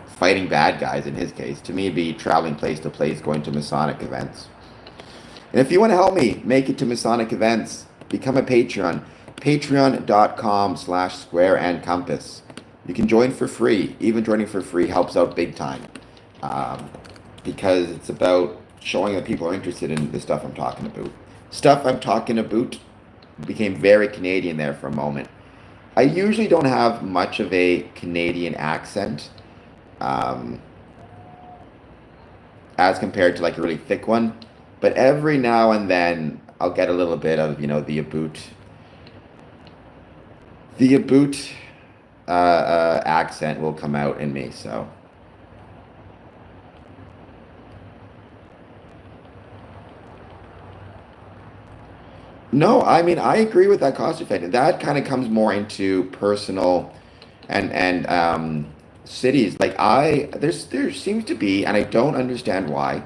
fighting bad guys in his case. To me, it'd be traveling place to place, going to Masonic events. And if you want to help me make it to Masonic events, become a Patreon. Patreon.com/square and compass. You can join for free. Even joining for free helps out big time. Um, because it's about showing that people are interested in the stuff I'm talking about. Stuff I'm talking about became very Canadian there for a moment. I usually don't have much of a Canadian accent, um, as compared to like a really thick one, but every now and then I'll get a little bit of the aboot accent will come out in me. So no, I mean I agree with that cost effective. That kind of comes more into personal and cities. Like there seems to be, and I don't understand why,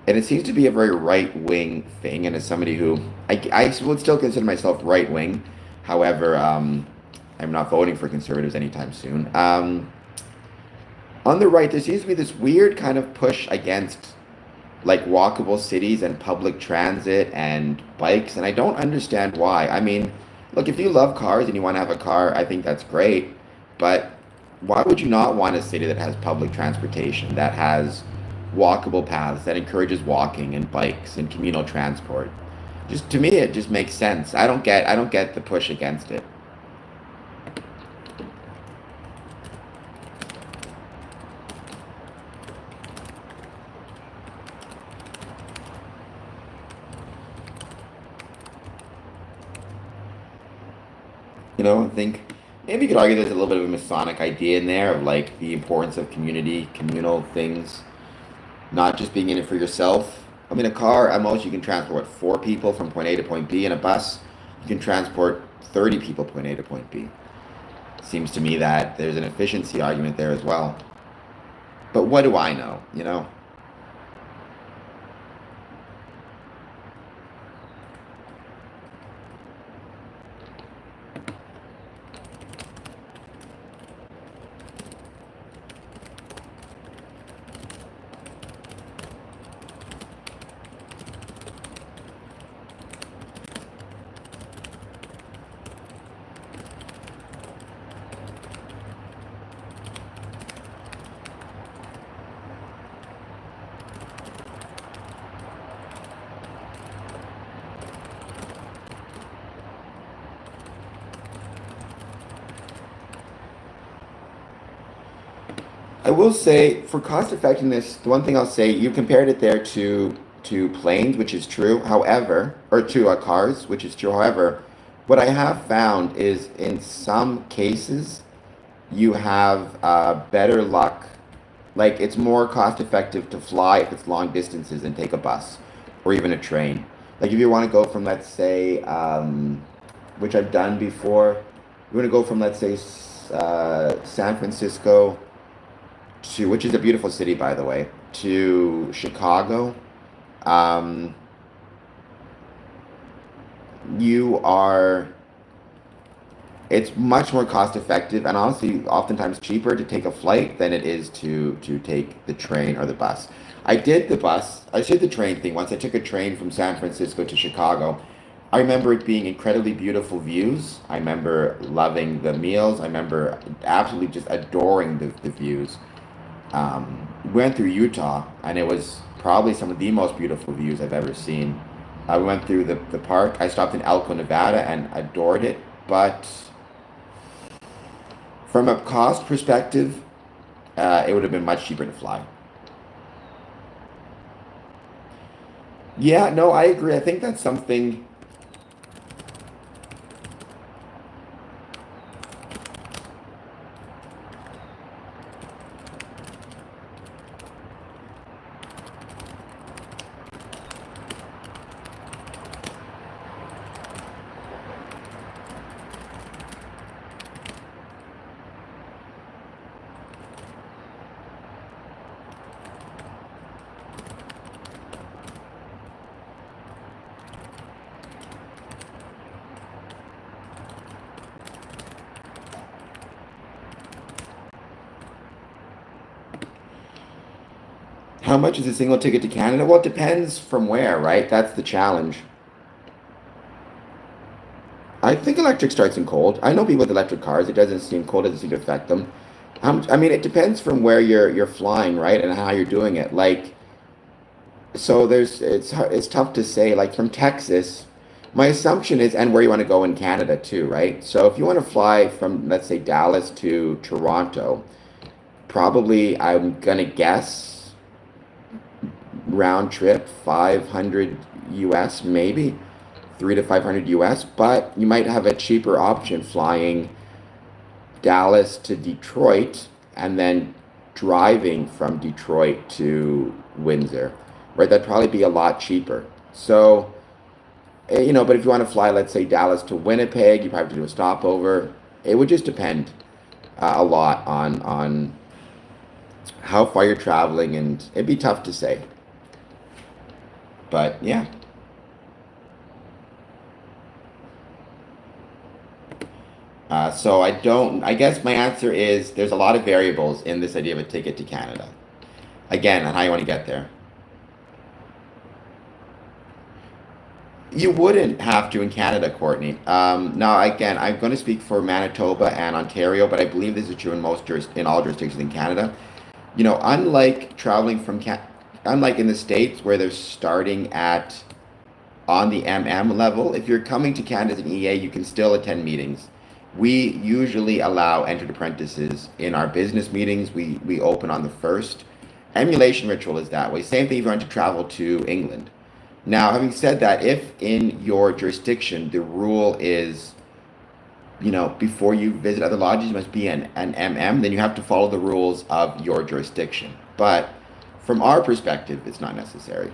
and it seems to be a very right wing thing. And as somebody who I would still consider myself right wing, however, I'm not voting for conservatives anytime soon. On the right, there seems to be this weird kind of push against like walkable cities and public transit and bikes, and I don't understand why. I mean, look, if you love cars and you want to have a car, I think that's great, but why would you not want a city that has public transportation, that has walkable paths, that encourages walking and bikes and communal transport? Just to me, it just makes sense. I don't get the push against it. I think maybe you could argue there's a little bit of a Masonic idea in there of like the importance of community, communal things, not just being in it for yourself. I mean, a car, at most, you can transport 4 people from point A to point B. In a bus, you can transport 30 people point A to point B. Seems to me that there's an efficiency argument there as well. But what do I know? I will say for cost effectiveness, the one thing I'll say, you compared it there to planes, which is true. However, or to cars, which is true. However, what I have found is in some cases you have better luck. Like it's more cost effective to fly if it's long distances and take a bus or even a train. Like if you want to go from, let's say, which I've done before, you want to go from, let's say, San Francisco to, which is a beautiful city, by the way, to Chicago. Um, you are it's much more cost effective and honestly oftentimes cheaper to take a flight than it is to take the train or the bus. I did the train thing once. I took a train from San Francisco to Chicago. I remember it being incredibly beautiful views. I remember loving the meals. I remember absolutely just adoring the views. We went through Utah, and it was probably some of the most beautiful views I've ever seen. We went through the park. I stopped in Elko, Nevada, and adored it. But from a cost perspective, it would have been much cheaper to fly. Yeah, no, I agree. I think that's something. How much is a single ticket to Canada? Well, it depends from where, right? That's the challenge. I think electric starts in cold. I know people with electric cars. It doesn't seem cold. It doesn't seem to affect them. I mean, it depends from where you're flying, right, and how you're doing it. Like, so it's tough to say. Like from Texas, my assumption is, and where you want to go in Canada too, right? So if you want to fly from, let's say, Dallas to Toronto, probably I'm gonna guess round trip 500 US, maybe 3 to 500 US, but you might have a cheaper option flying Dallas to Detroit and then driving from Detroit to Windsor, right? That'd probably be a lot cheaper. So, but if you want to fly, let's say Dallas to Winnipeg, you probably have to do a stopover. It would just depend a lot on how far you're traveling, and it'd be tough to say. But yeah. So I guess my answer is there's a lot of variables in this idea of a ticket to Canada. Again, on how you want to get there. You wouldn't have to in Canada, Courtney. Now, again, I'm going to speak for Manitoba and Ontario, but I believe this is true in in all jurisdictions in Canada. Unlike unlike in the States where they're starting at on the level, if you're coming to Canada as an EA, you can still attend meetings. We usually allow entered apprentices in our business meetings. We open on the first. Emulation ritual is that way. Same thing if you want to travel to England. Now, having said that, if in your jurisdiction the rule is, before you visit other lodges, you must be an then you have to follow the rules of your jurisdiction. But from our perspective, it's not necessary.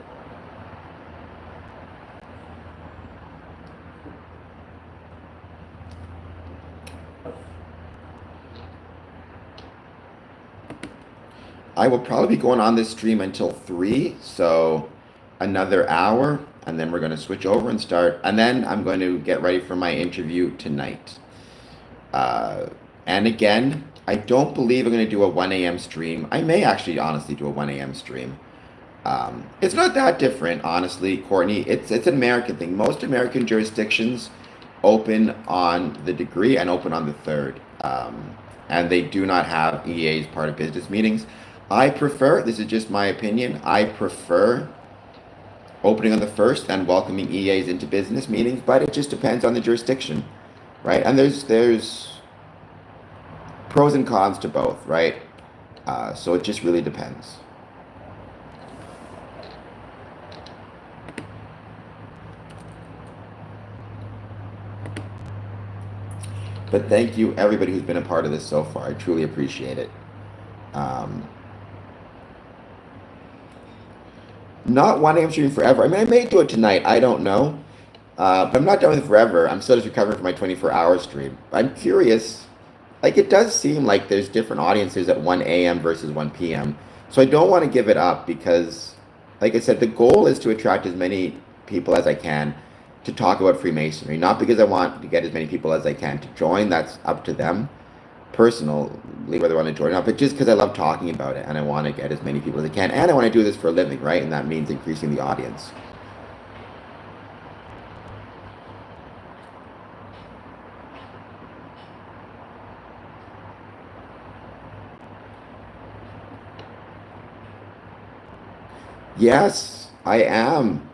I will probably be going on this stream until 3, so another hour, and then we're going to switch over and start. And then I'm going to get ready for my interview tonight. And again, I don't believe I'm going to do a 1 a.m. stream. I may actually honestly do a 1 a.m. stream. It's not that different, honestly, Courtney. It's an American thing. Most American jurisdictions open on the degree and open on the 3rd. And they do not have EAs part of business meetings. I prefer, this is just my opinion, I prefer opening on the 1st and welcoming EAs into business meetings, but it just depends on the jurisdiction, right? And there's pros and cons to both, right? So it just really depends. But thank you everybody who's been a part of this so far. I truly appreciate it. Not 1 a.m. streaming forever. I mean, I may do it tonight. I don't know. But I'm not done with it forever. I'm still just recovering from my 24-hour stream. I'm curious. Like, it does seem like there's different audiences at 1 a.m. versus 1 p.m. So I don't want to give it up because, like I said, the goal is to attract as many people as I can to talk about Freemasonry. Not because I want to get as many people as I can to join. That's up to them personally, whether they want to join or not, but just because I love talking about it and I want to get as many people as I can, and I want to do this for a living, right? And that means increasing the audience. Yes, I am.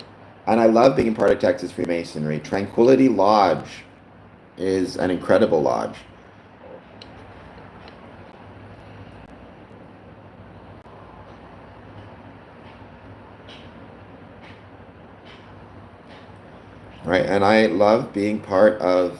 And I love being part of Texas Freemasonry. Tranquility Lodge is an incredible lodge. Right, and I love being part of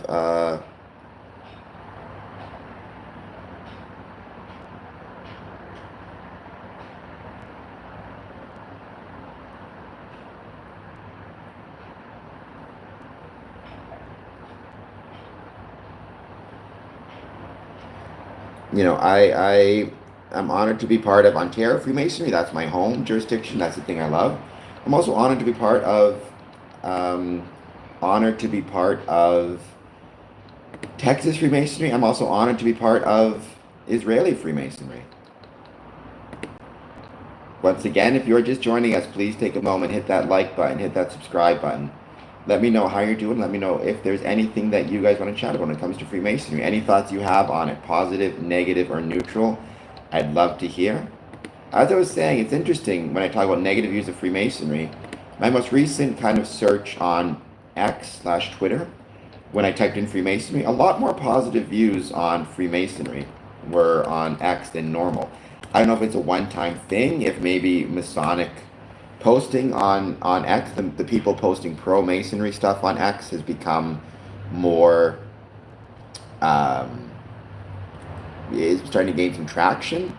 I'm honored to be part of Ontario Freemasonry. That's my home jurisdiction. That's the thing I love. I'm also honored to be part of Texas Freemasonry. I'm also honored to be part of Israeli Freemasonry. Once again, if you're just joining us, please take a moment, hit that like button, hit that subscribe button. Let me know how you're doing. Let me know if there's anything that you guys want to chat about when it comes to Freemasonry. Any thoughts you have on it, positive, negative, or neutral, I'd love to hear. As I was saying, it's interesting when I talk about negative views of Freemasonry. My most recent kind of search on X/Twitter, when I typed in Freemasonry, a lot more positive views on Freemasonry were on X than normal. I don't know if it's a one-time thing, if maybe Masonic posting on X, the people posting pro-Masonry stuff on X has become more, um, is starting to gain some traction,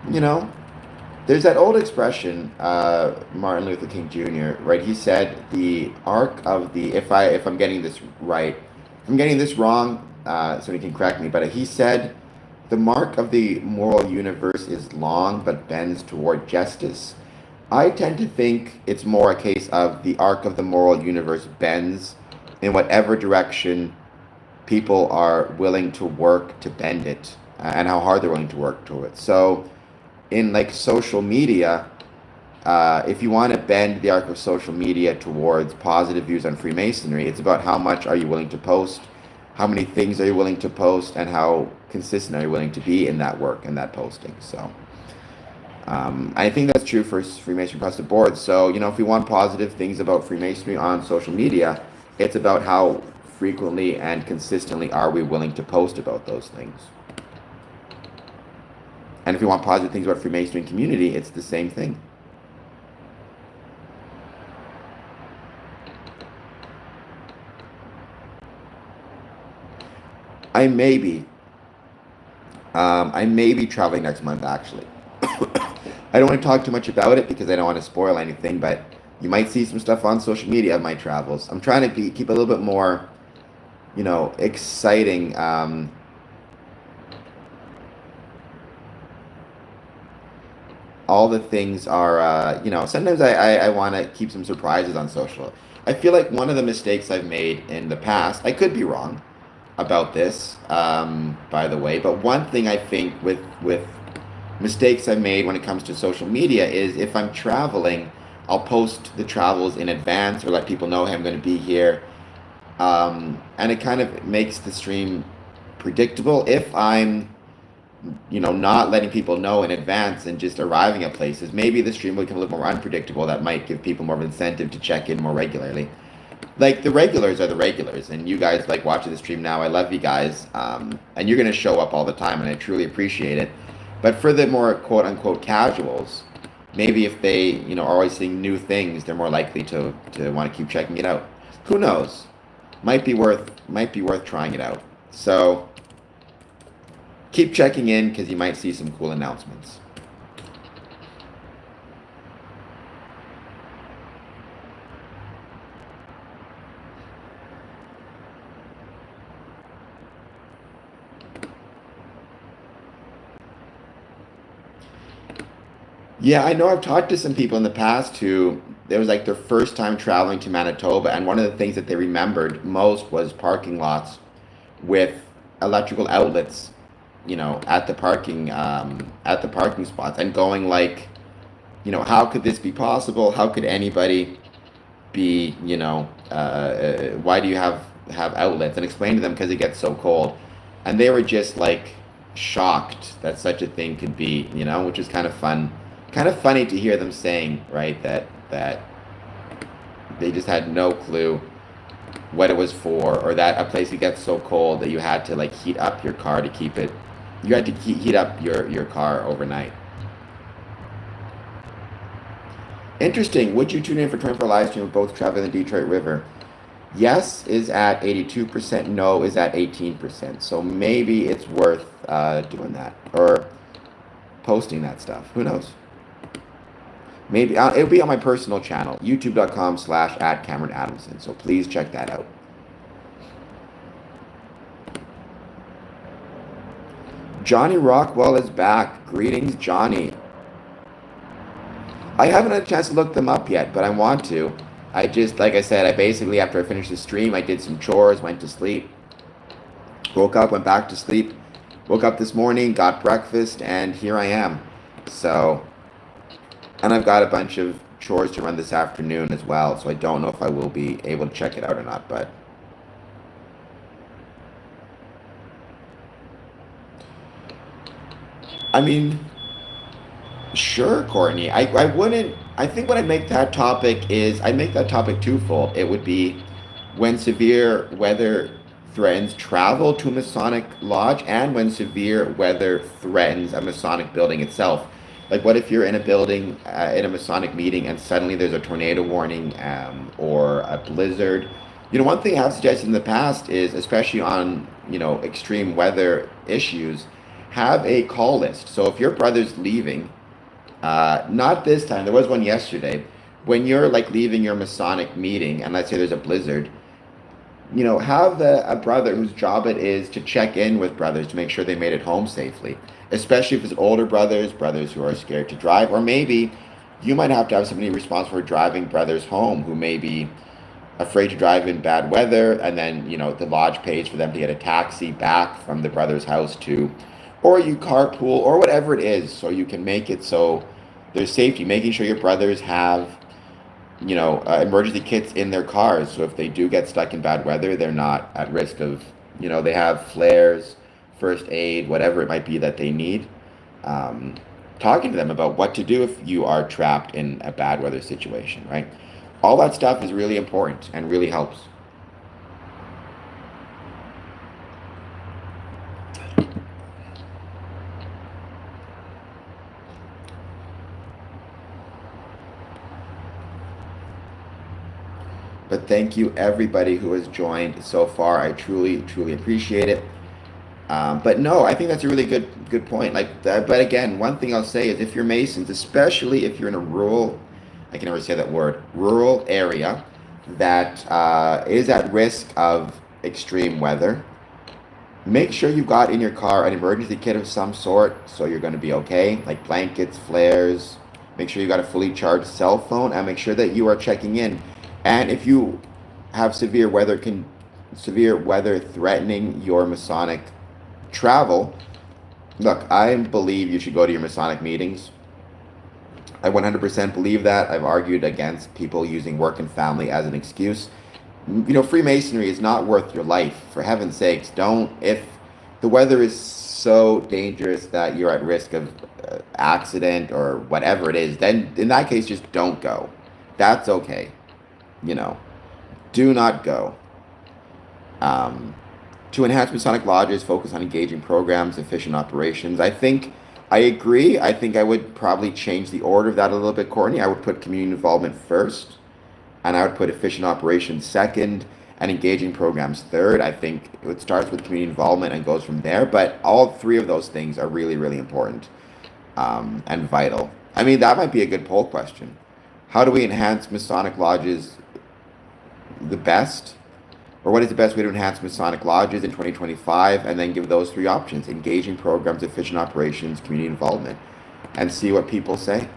you know? There's that old expression, Martin Luther King Jr., right? He said the arc of the, if I'm getting this right, if I'm getting this wrong, somebody can correct me, but he said the mark of the moral universe is long but bends toward justice. I tend to think it's more a case of the arc of the moral universe bends in whatever direction people are willing to work to bend it, and how hard they're willing to work to it. So, in like social media, if you want to bend the arc of social media towards positive views on Freemasonry, it's about how much are you willing to post, how many things are you willing to post, and how consistent are you willing to be in that work and that posting. So I think that's true for Freemasonry across the board. So, if we want positive things about Freemasonry on social media, it's about how frequently and consistently are we willing to post about those things. And if we want positive things about Freemasonry community, it's the same thing. I may be. I may be traveling next month, actually. I don't want to talk too much about it because I don't want to spoil anything, but you might see some stuff on social media of my travels. I'm trying to keep a little bit more, exciting. All the things are, sometimes I want to keep some surprises on social. I feel like one of the mistakes I've made in the past, I could be wrong about this, by the way, but one thing I think with mistakes I've made when it comes to social media is if I'm traveling, I'll post the travels in advance or let people know, hey, I'm going to be here. And it kind of makes the stream predictable. If I'm not letting people know in advance and just arriving at places, maybe the stream will become a little more unpredictable. That might give people more of an incentive to check in more regularly. Like, the regulars are the regulars, and you guys like watching the stream now. I love you guys, and you're going to show up all the time, and I truly appreciate it. But for the more quote-unquote casuals, maybe if they, are always seeing new things, they're more likely to want to keep checking it out. Who knows? Might be worth trying it out. So keep checking in because you might see some cool announcements. Yeah, I know I've talked to some people in the past who it was like their first time traveling to Manitoba, and one of the things that they remembered most was parking lots with electrical outlets, at the parking spots, and going like, how could this be possible? How could anybody be, why do you have outlets? And explain to them because it gets so cold, and they were just like shocked that such a thing could be, which is kind of fun, kind of funny to hear them saying, right, that they just had no clue what it was for, or that a place would get so cold that you had to like heat up your car to keep it. You had to heat up your car overnight. Interesting. Would you tune in for 24 live stream of both traveling the Detroit River? Yes is at 82%. No is at 18%. So maybe it's worth doing that or posting that stuff. Who knows? Maybe it'll be on my personal channel, youtube.com/@CameronAdamson. So please check that out. Johnny Rockwell is back. Greetings, Johnny. I haven't had a chance to look them up yet, but I want to. I just, like I said, I basically, after I finished the stream, I did some chores, went to sleep, woke up, went back to sleep, woke up this morning, got breakfast, and here I am. So, and I've got a bunch of chores to run this afternoon as well, so I don't know if I will be able to check it out or not, but I mean, sure, Courtney. I wouldn't. I think what I make that topic is I make that topic twofold. It would be when severe weather threatens travel to a Masonic lodge, and when severe weather threatens a Masonic building itself. Like, what if you're in a building in a Masonic meeting and suddenly there's a tornado warning or a blizzard? You know, one thing I've suggested in the past is, especially on extreme weather issues, have a call list. So if your brother's leaving, not this time, there was one yesterday, when you're like leaving your Masonic meeting and let's say there's a blizzard, have a brother whose job it is to check in with brothers to make sure they made it home safely, especially if it's older brothers who are scared to drive, or maybe you might have to have somebody responsible for driving brothers home who may be afraid to drive in bad weather, and then the lodge pays for them to get a taxi back from the brother's house to, or you carpool or whatever it is, so you can make it so there's safety, making sure your brothers have emergency kits in their cars, so if they do get stuck in bad weather, they're not at risk of, they have flares, first aid, whatever it might be that they need. Talking to them about what to do if you are trapped in a bad weather situation, right? All that stuff is really important and really helps. But thank you everybody who has joined so far. I truly, truly appreciate it. But no, I think that's a really good point. Like, but again, one thing I'll say is if you're Masons, especially if you're in a rural, I can never say that word, rural area that is at risk of extreme weather, make sure you've got in your car an emergency kit of some sort, so you're going to be okay, like blankets, flares. Make sure you got a fully charged cell phone, and make sure that you are checking in. And if you have severe weather threatening your Masonic travel, look, I believe you should go to your Masonic meetings. I 100% believe that. I've argued against people using work and family as an excuse. Freemasonry is not worth your life. For heaven's sakes, don't. If the weather is so dangerous that you're at risk of accident or whatever it is, then in that case, just don't go. That's okay. Do not go. To enhance Masonic lodges, focus on engaging programs, efficient operations. I agree. I think I would probably change the order of that a little bit, Courtney. I would put community involvement first, and I would put efficient operations second, and engaging programs third. I think it starts with community involvement and goes from there, but all three of those things are really, really important and vital. I mean, that might be a good poll question. How do we enhance Masonic lodges the best? Or what is the best way to enhance Masonic lodges in 2025? And then give those three options: engaging programs, efficient operations, community involvement, and see what people say.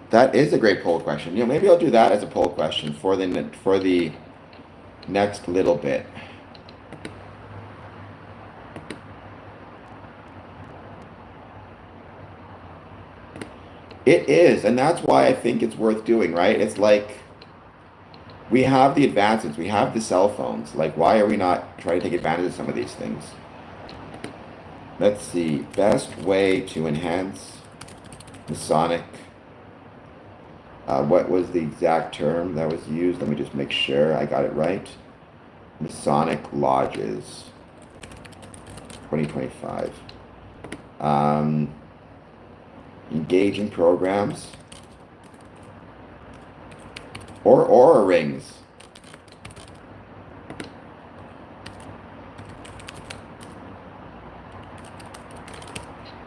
That is a great poll question. Maybe I'll do that as a poll question for the next little bit. It is, and that's why I think it's worth doing, right? It's like we have the advances, we have the cell phones. Like, why are we not trying to take advantage of some of these things? Let's see. Best way to enhance Masonic. What was the exact term that was used? Let me just make sure I got it right. Masonic lodges, 2025. Engaging programs. Or aura rings.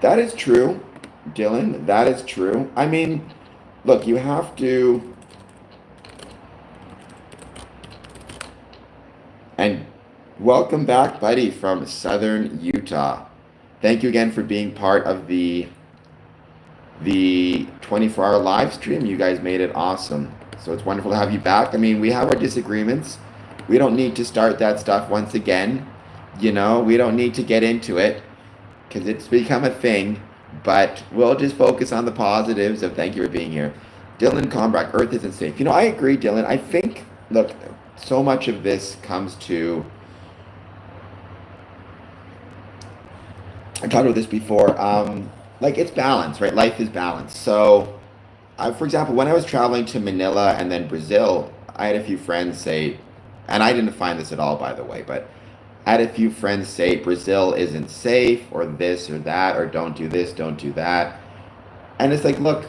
That is true, Dylan. That is true. I mean, look, you have to, and welcome back, buddy, from Southern Utah. Thank you again for being part of the the 24-hour live stream. You guys made it awesome. So it's wonderful to have you back. I mean, we have our disagreements. We don't need to start that stuff once again. We don't need to get into it because it's become a thing. But we'll just focus on the positives of thank you for being here. Dylan Combrack, Earth isn't safe. I agree, Dylan. I think, look, so much of this comes to, I talked about this before, like it's balance, right? Life is balance. So, for example, when I was traveling to Manila and then Brazil, I had a few friends say, and I didn't find this at all, by the way, but I had a few friends say Brazil isn't safe or this or that or don't do this, don't do that. And it's like, look,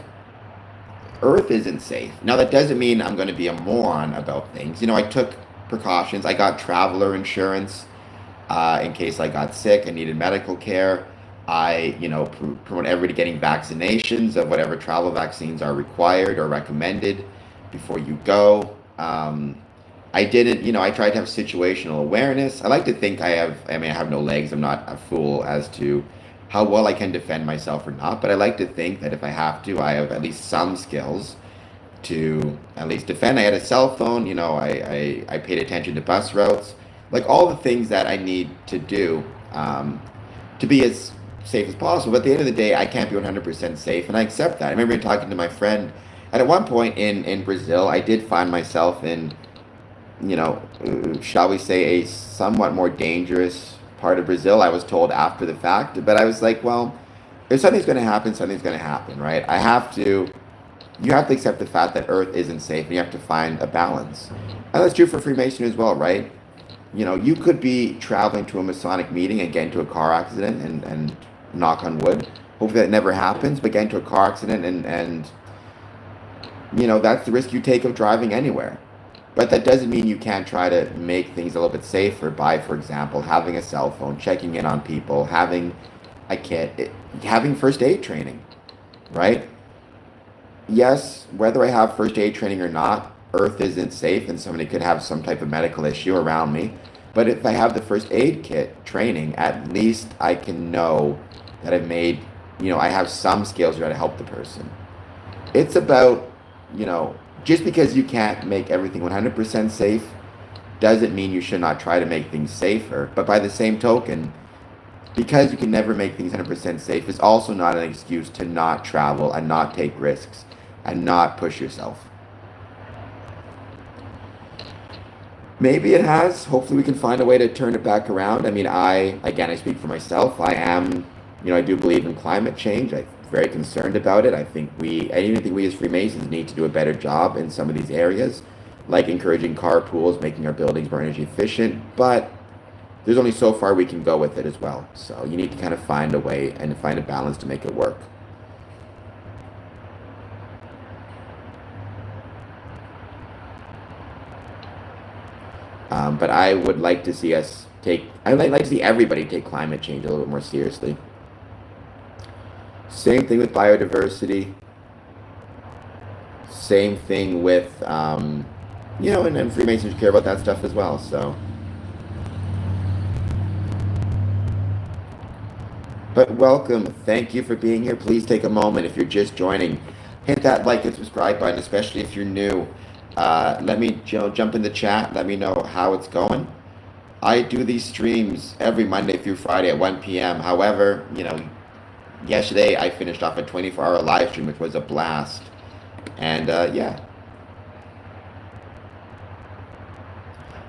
Earth isn't safe. Now, that doesn't mean I'm going to be a moron about things. I took precautions. I got traveler insurance in case I got sick and needed medical care. I, promote everybody getting vaccinations of whatever travel vaccines are required or recommended before you go. I didn't, I tried to have situational awareness. I like to think I have no legs. I'm not a fool as to how well I can defend myself or not, but I like to think that if I have to, I have at least some skills to at least defend. I had a cell phone, I paid attention to bus routes, like all the things that I need to do to be as safe as possible. But at the end of the day, I can't be 100% safe, and I accept that. I remember talking to my friend, and at one point in Brazil, I did find myself in, shall we say, a somewhat more dangerous part of Brazil. I was told after the fact, but I was like, well, if something's going to happen, something's going to happen, right? You have to accept the fact that Earth isn't safe, and you have to find a balance. And that's true for Freemason as well, right? You could be traveling to a Masonic meeting and get into a car accident and knock on wood. Hopefully that never happens, but get into a car accident and that's the risk you take of driving anywhere. But that doesn't mean you can't try to make things a little bit safer by, for example, having a cell phone, checking in on people, having first aid training, right? Yes, whether I have first aid training or not, Earth isn't safe and somebody could have some type of medical issue around me. But if I have the first aid kit training, at least I can know that I have some skills to help the person. It's about, just because you can't make everything 100% safe doesn't mean you should not try to make things safer. But by the same token, because you can never make things 100% safe is also not an excuse to not travel and not take risks and not push yourself. Maybe it has. Hopefully we can find a way to turn it back around. I mean, I speak for myself. I do believe in climate change. I'm very concerned about it. I even think we as Freemasons need to do a better job in some of these areas, like encouraging carpools, making our buildings more energy efficient. But there's only so far we can go with it as well. So you need to kind of find a way and find a balance to make it work. But I would like to see I'd like to see everybody take climate change a little bit more seriously. Same thing with biodiversity. Same thing with, and Freemasons care about that stuff as well, so. But welcome. Thank you for being here. Please take a moment if you're just joining. Hit that like and subscribe button, especially if you're new. Let me jump in the chat. Let me know how it's going. I do these streams every Monday through Friday at 1 p.m. However, yesterday I finished off a 24-hour live stream, which was a blast. And yeah.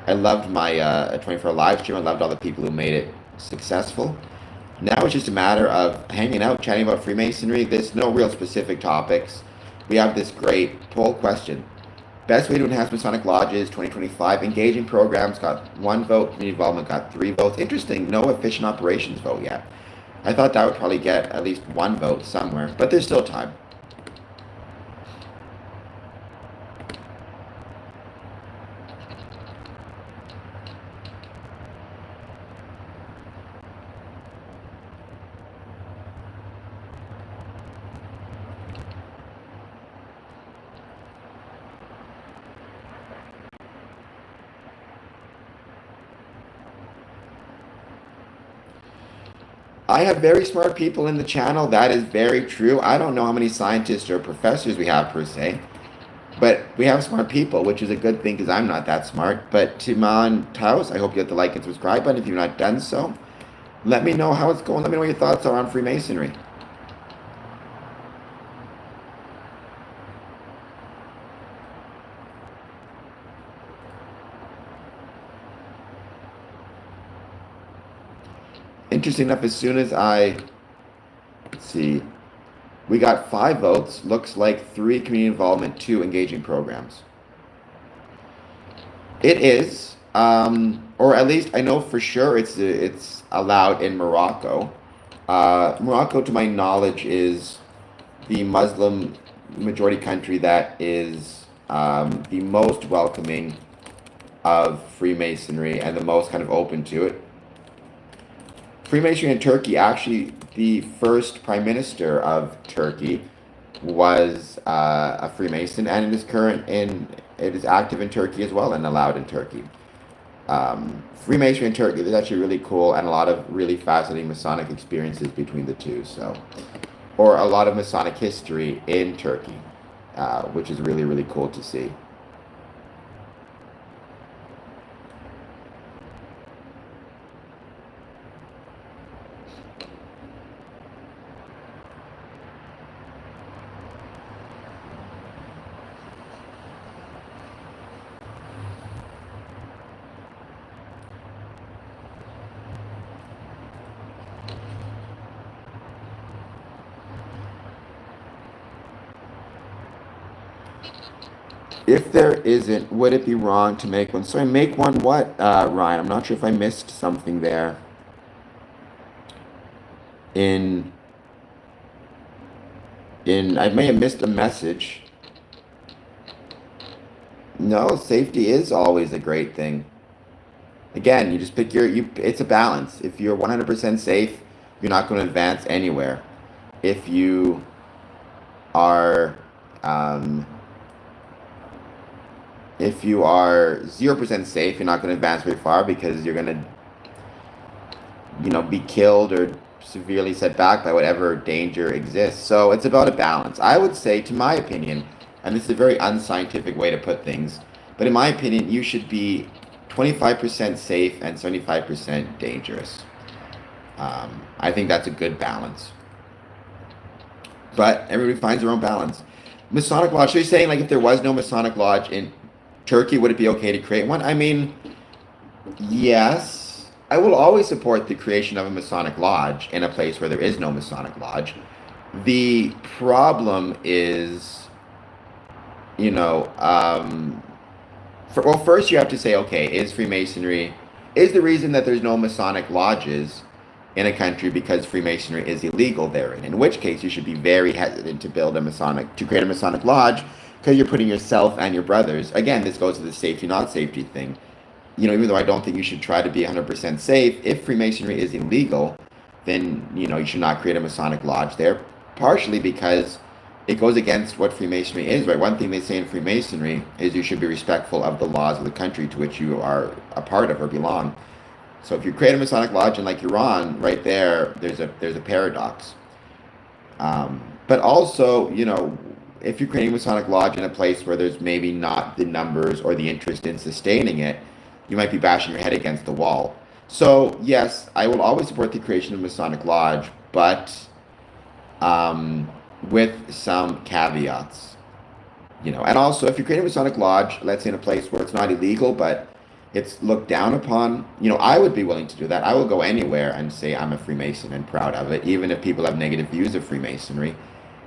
I loved my 24-hour live stream. I loved all the people who made it successful. Now it's just a matter of hanging out, chatting about Freemasonry. There's no real specific topics. We have this great poll question. Best way to enhance Masonic Lodges 2025. Engaging programs got 1 vote. Community involvement got 3 votes. Interesting, no efficient operations vote yet. I thought that would probably get at least 1 vote somewhere, but there's still time. I have very smart people in the channel. That is very true. I don't know how many scientists or professors we have per se, but we have smart people, which is a good thing because I'm not that smart. But Timon Taos, I hope you hit the like and subscribe button if you've not done so. Let me know how it's going. Let me know what your thoughts are on Freemasonry. Interesting enough, as soon as let's see, we got 5 votes. Looks like 3 community involvement, 2 engaging programs. It is, or at least I know for sure it's allowed in Morocco. Morocco, to my knowledge, is the Muslim majority country that is the most welcoming of Freemasonry and the most kind of open to it. Freemasonry in Turkey, actually, the first prime minister of Turkey was a Freemason, and it is active in Turkey as well and allowed in Turkey. Freemasonry in Turkey is actually really cool, and a lot of really fascinating Masonic experiences between the two. Or a lot of Masonic history in Turkey, which is really, really cool to see. If there isn't, would it be wrong to make one? Sorry, make one what, Ryan? I'm not sure if I missed something there. In I may have missed a message. No, safety is always a great thing. Again, you just pick it's a balance. If you're 100% safe, you're not going to advance anywhere. If you are, if you are 0% safe, you're not going to advance very far because you're going to, be killed or severely set back by whatever danger exists. So it's about a balance. I would say, to my opinion, and this is a very unscientific way to put things, but in my opinion, you should be 25% safe and 75% dangerous. I think that's a good balance. But everybody finds their own balance. Masonic Lodge, so you're saying, like, if there was no Masonic Lodge in Turkey, would it be okay to create one? I mean, yes. I will always support the creation of a Masonic Lodge in a place where there is no Masonic Lodge. The problem is, first you have to say, okay, is the reason that there's no Masonic Lodges in a country because Freemasonry is illegal therein? In which case, you should be very hesitant to create a Masonic Lodge, because you're putting yourself and your brothers, again, this goes to the safety, not safety thing. Even though I don't think you should try to be 100% safe, if Freemasonry is illegal, then, you should not create a Masonic Lodge there, partially because it goes against what Freemasonry is, right? One thing they say in Freemasonry is you should be respectful of the laws of the country to which you are a part of or belong. So if you create a Masonic Lodge in, like, Iran, right there, there's a paradox. But also, if you're creating a Masonic Lodge in a place where there's maybe not the numbers or the interest in sustaining it, you might be bashing your head against the wall. So, yes, I will always support the creation of a Masonic Lodge, but with some caveats. And also, if you're creating a Masonic Lodge, let's say in a place where it's not illegal, but it's looked down upon, I would be willing to do that. I will go anywhere and say I'm a Freemason and proud of it, even if people have negative views of Freemasonry.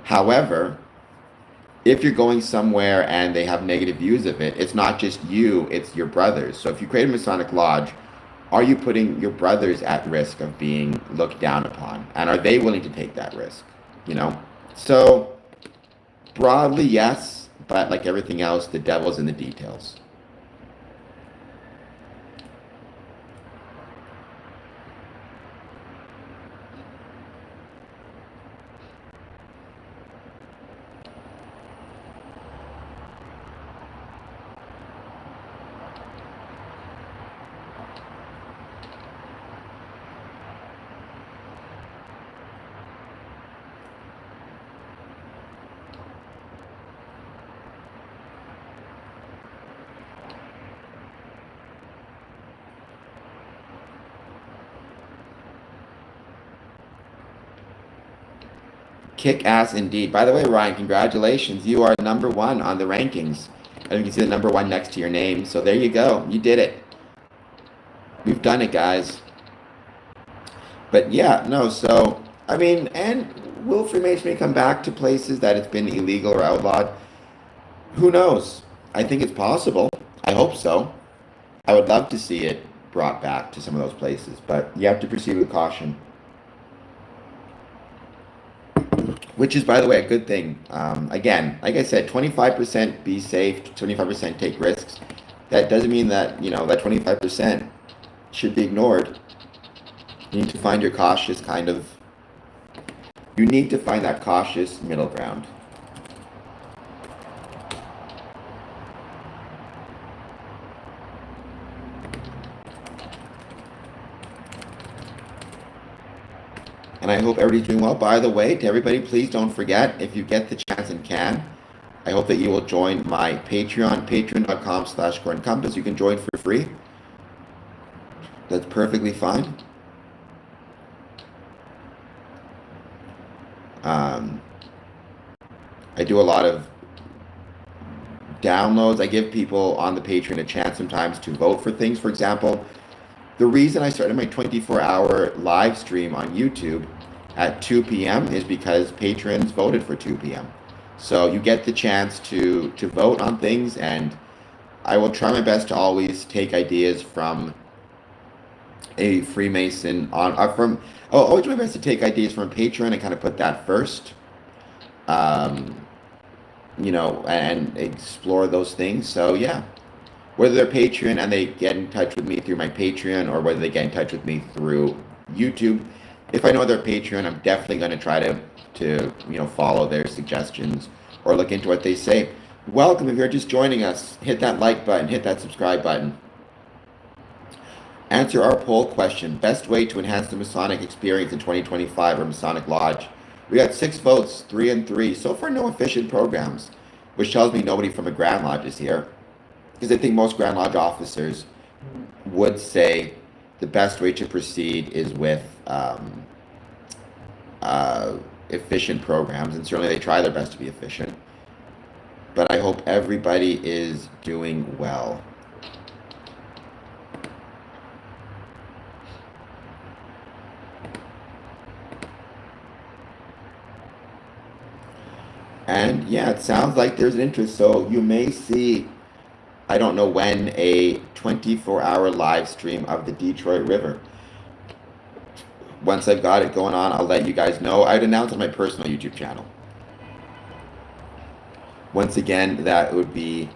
However, if you're going somewhere and they have negative views of it, it's not just you, it's your brothers. So if you create a Masonic Lodge, are you putting your brothers at risk of being looked down upon? And are they willing to take that risk? So broadly, yes, but like everything else, the devil's in the details. Kick ass indeed. By the way, Ryan, congratulations. You are number one on the rankings. And you can see the number one next to your name. So there you go. You did it. We've done it, guys. But yeah, no, so, I mean, and will Freemasonry come back to places that it's been illegal or outlawed? Who knows? I think it's possible. I hope so. I would love to see it brought back to some of those places, but you have to proceed with caution. Which is, by the way, a good thing. Again, like I said, 25% be safe, 25% take risks. That doesn't mean that, that 25% should be ignored. You need to find your cautious you need to find that cautious middle ground. And I hope everybody's doing well. By the way, to everybody, please don't forget, if you get the chance and can, I hope that you will join my Patreon, patreon.com/CoreandCompass. You can join for free. That's perfectly fine. I do a lot of downloads. I give people on the Patreon a chance sometimes to vote for things. For example, the reason I started my 24-hour live stream on YouTube at 2 p.m. is because patrons voted for 2 p.m. So you get the chance to vote on things, and I will try my best to always take ideas from a Freemason I'll always do my best to take ideas from a patron and kind of put that first, and explore those things. So yeah, whether they're Patreon and they get in touch with me through my Patreon, or whether they get in touch with me through YouTube, if I know they're Patreon, I'm definitely going to try to follow their suggestions or look into what they say. Welcome. If you're just joining us, hit that like button, hit that subscribe button. Answer our poll question: best way to enhance the Masonic experience in 2025 or Masonic Lodge. We got 6 votes, 3 and 3. So far, no efficient programs, which tells me nobody from a Grand Lodge is here. Because I think most Grand Lodge officers would say the best way to proceed is with efficient programs, and certainly they try their best to be efficient. But I hope everybody is doing well. And yeah, it sounds like there's interest. So you may see, I don't know when, a 24-hour live stream of the Detroit River. Once I've got it going on, I'll let you guys know. I'd announce on my personal YouTube channel. Once again, that would be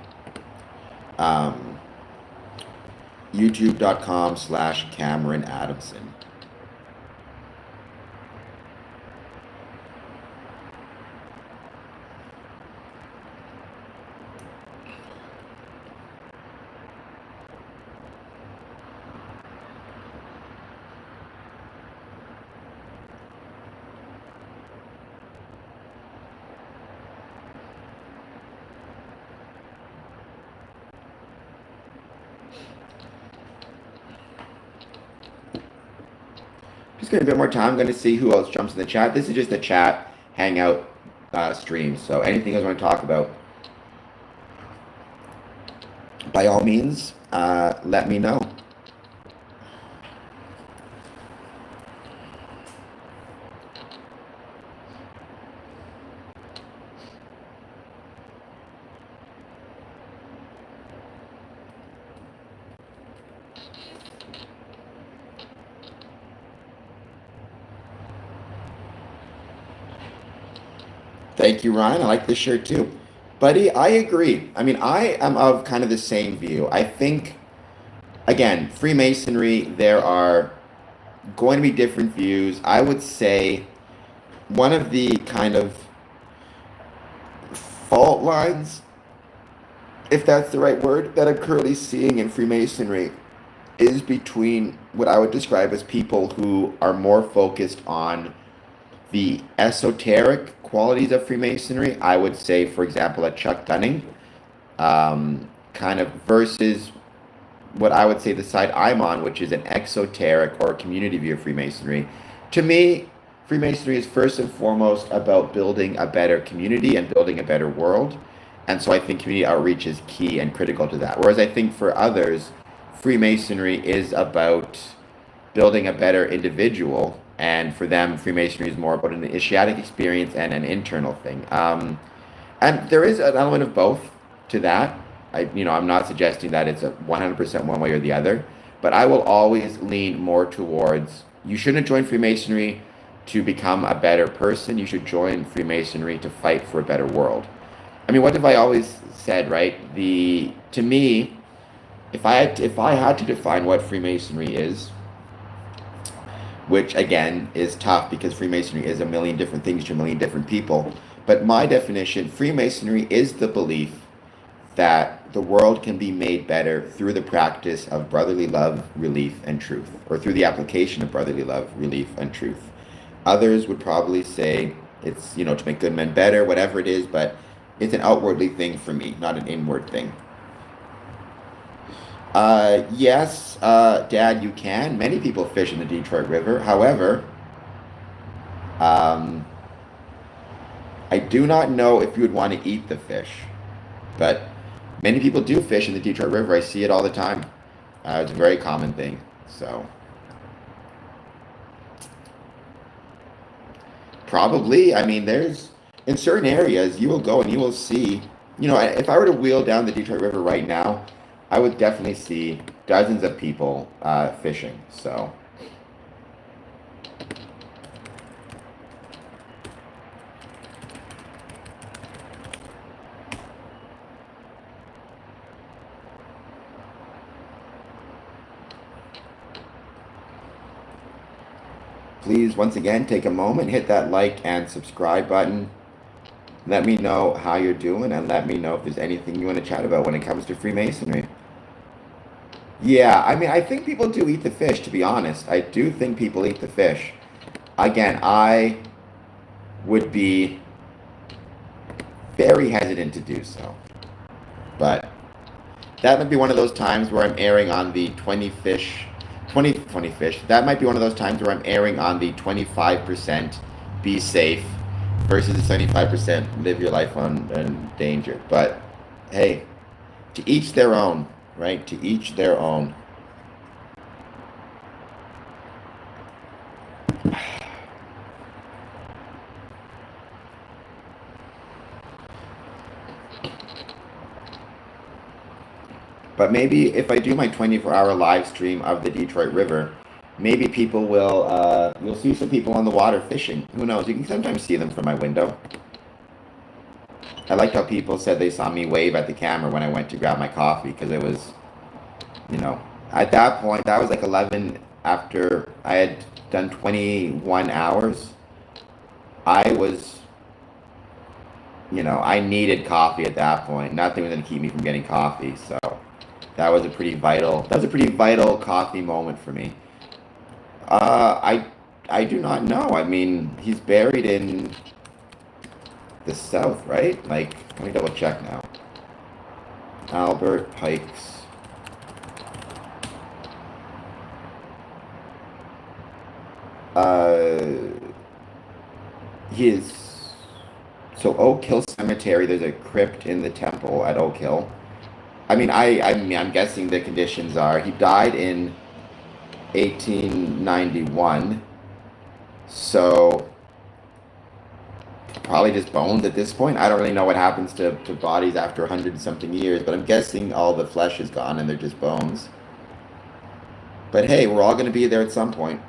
youtube.com/Cameron Adamson. Just give it a bit more time. I'm going to see who else jumps in the chat. This is just a chat hangout stream. So anything you guys want to talk about, by all means, let me know. Thank you, Ryan. I like this shirt too. Buddy, I agree. I mean, I am of kind of the same view. I think, again, Freemasonry, there are going to be different views. I would say one of the kind of fault lines, if that's the right word, that I'm currently seeing in Freemasonry is between what I would describe as people who are more focused on the esoteric qualities of Freemasonry. I would say, for example, a Chuck Dunning, kind of versus what I would say the side I'm on, which is an exoteric or community view of Freemasonry. To me, Freemasonry is first and foremost about building a better community and building a better world. And so I think community outreach is key and critical to that. Whereas I think for others, Freemasonry is about building a better individual. And for them, Freemasonry is more about an initiatic experience and an internal thing. And there is an element of both to that. I'm not suggesting that it's a 100% one way or the other, but I will always lean more towards you shouldn't join Freemasonry to become a better person. You should join Freemasonry to fight for a better world. I mean, what have I always said, right? To me, if I had to define what Freemasonry is, which again is tough because Freemasonry is a million different things to a million different people, but my definition, Freemasonry is the belief that the world can be made better through the practice of brotherly love, relief, and truth, or through the application of brotherly love, relief, and truth. Others would probably say it's, to make good men better, whatever it is, but it's an outwardly thing for me, not an inward thing. Yes, Dad, you can. Many people fish in the Detroit River. However, I do not know if you would want to eat the fish, but many people do fish in the Detroit River. I see it all the time. It's a very common thing. So, probably, I mean, in certain areas, you will go and you will see, if I were to wheel down the Detroit River right now, I would definitely see dozens of people fishing. So, please, once again, take a moment, hit that like and subscribe button. Let me know how you're doing, and let me know if there's anything you want to chat about when it comes to Freemasonry. Yeah, I mean, I think people do eat the fish, to be honest. I do think people eat the fish. Again, I would be very hesitant to do so. But that might be one of those times where I'm erring on the 20 fish. That might be one of those times where I'm erring on the 25% be safe versus the 75% live your life in danger. But hey, to each their own, right? To each their own. But maybe if I do my 24-hour live stream of the Detroit River, maybe people will, you'll see some people on the water fishing. Who knows? You can sometimes see them from my window. I liked how people said they saw me wave at the camera when I went to grab my coffee, because it was, at that point, that was like 11 after I had done 21 hours. I was, I needed coffee at that point. Nothing was going to keep me from getting coffee, so that was a pretty vital coffee moment for me. I do not know. I mean, he's buried in the South, right? Like, let me double check now. Albert Pike's. So Oak Hill Cemetery, there's a crypt in the temple at Oak Hill. I mean, I'm guessing the conditions are, he died in 1891, so probably just bones at this point. I don't really know what happens to bodies after 100 and something years, but I'm guessing all the flesh is gone and they're just bones. But hey, we're all going to be there at some point.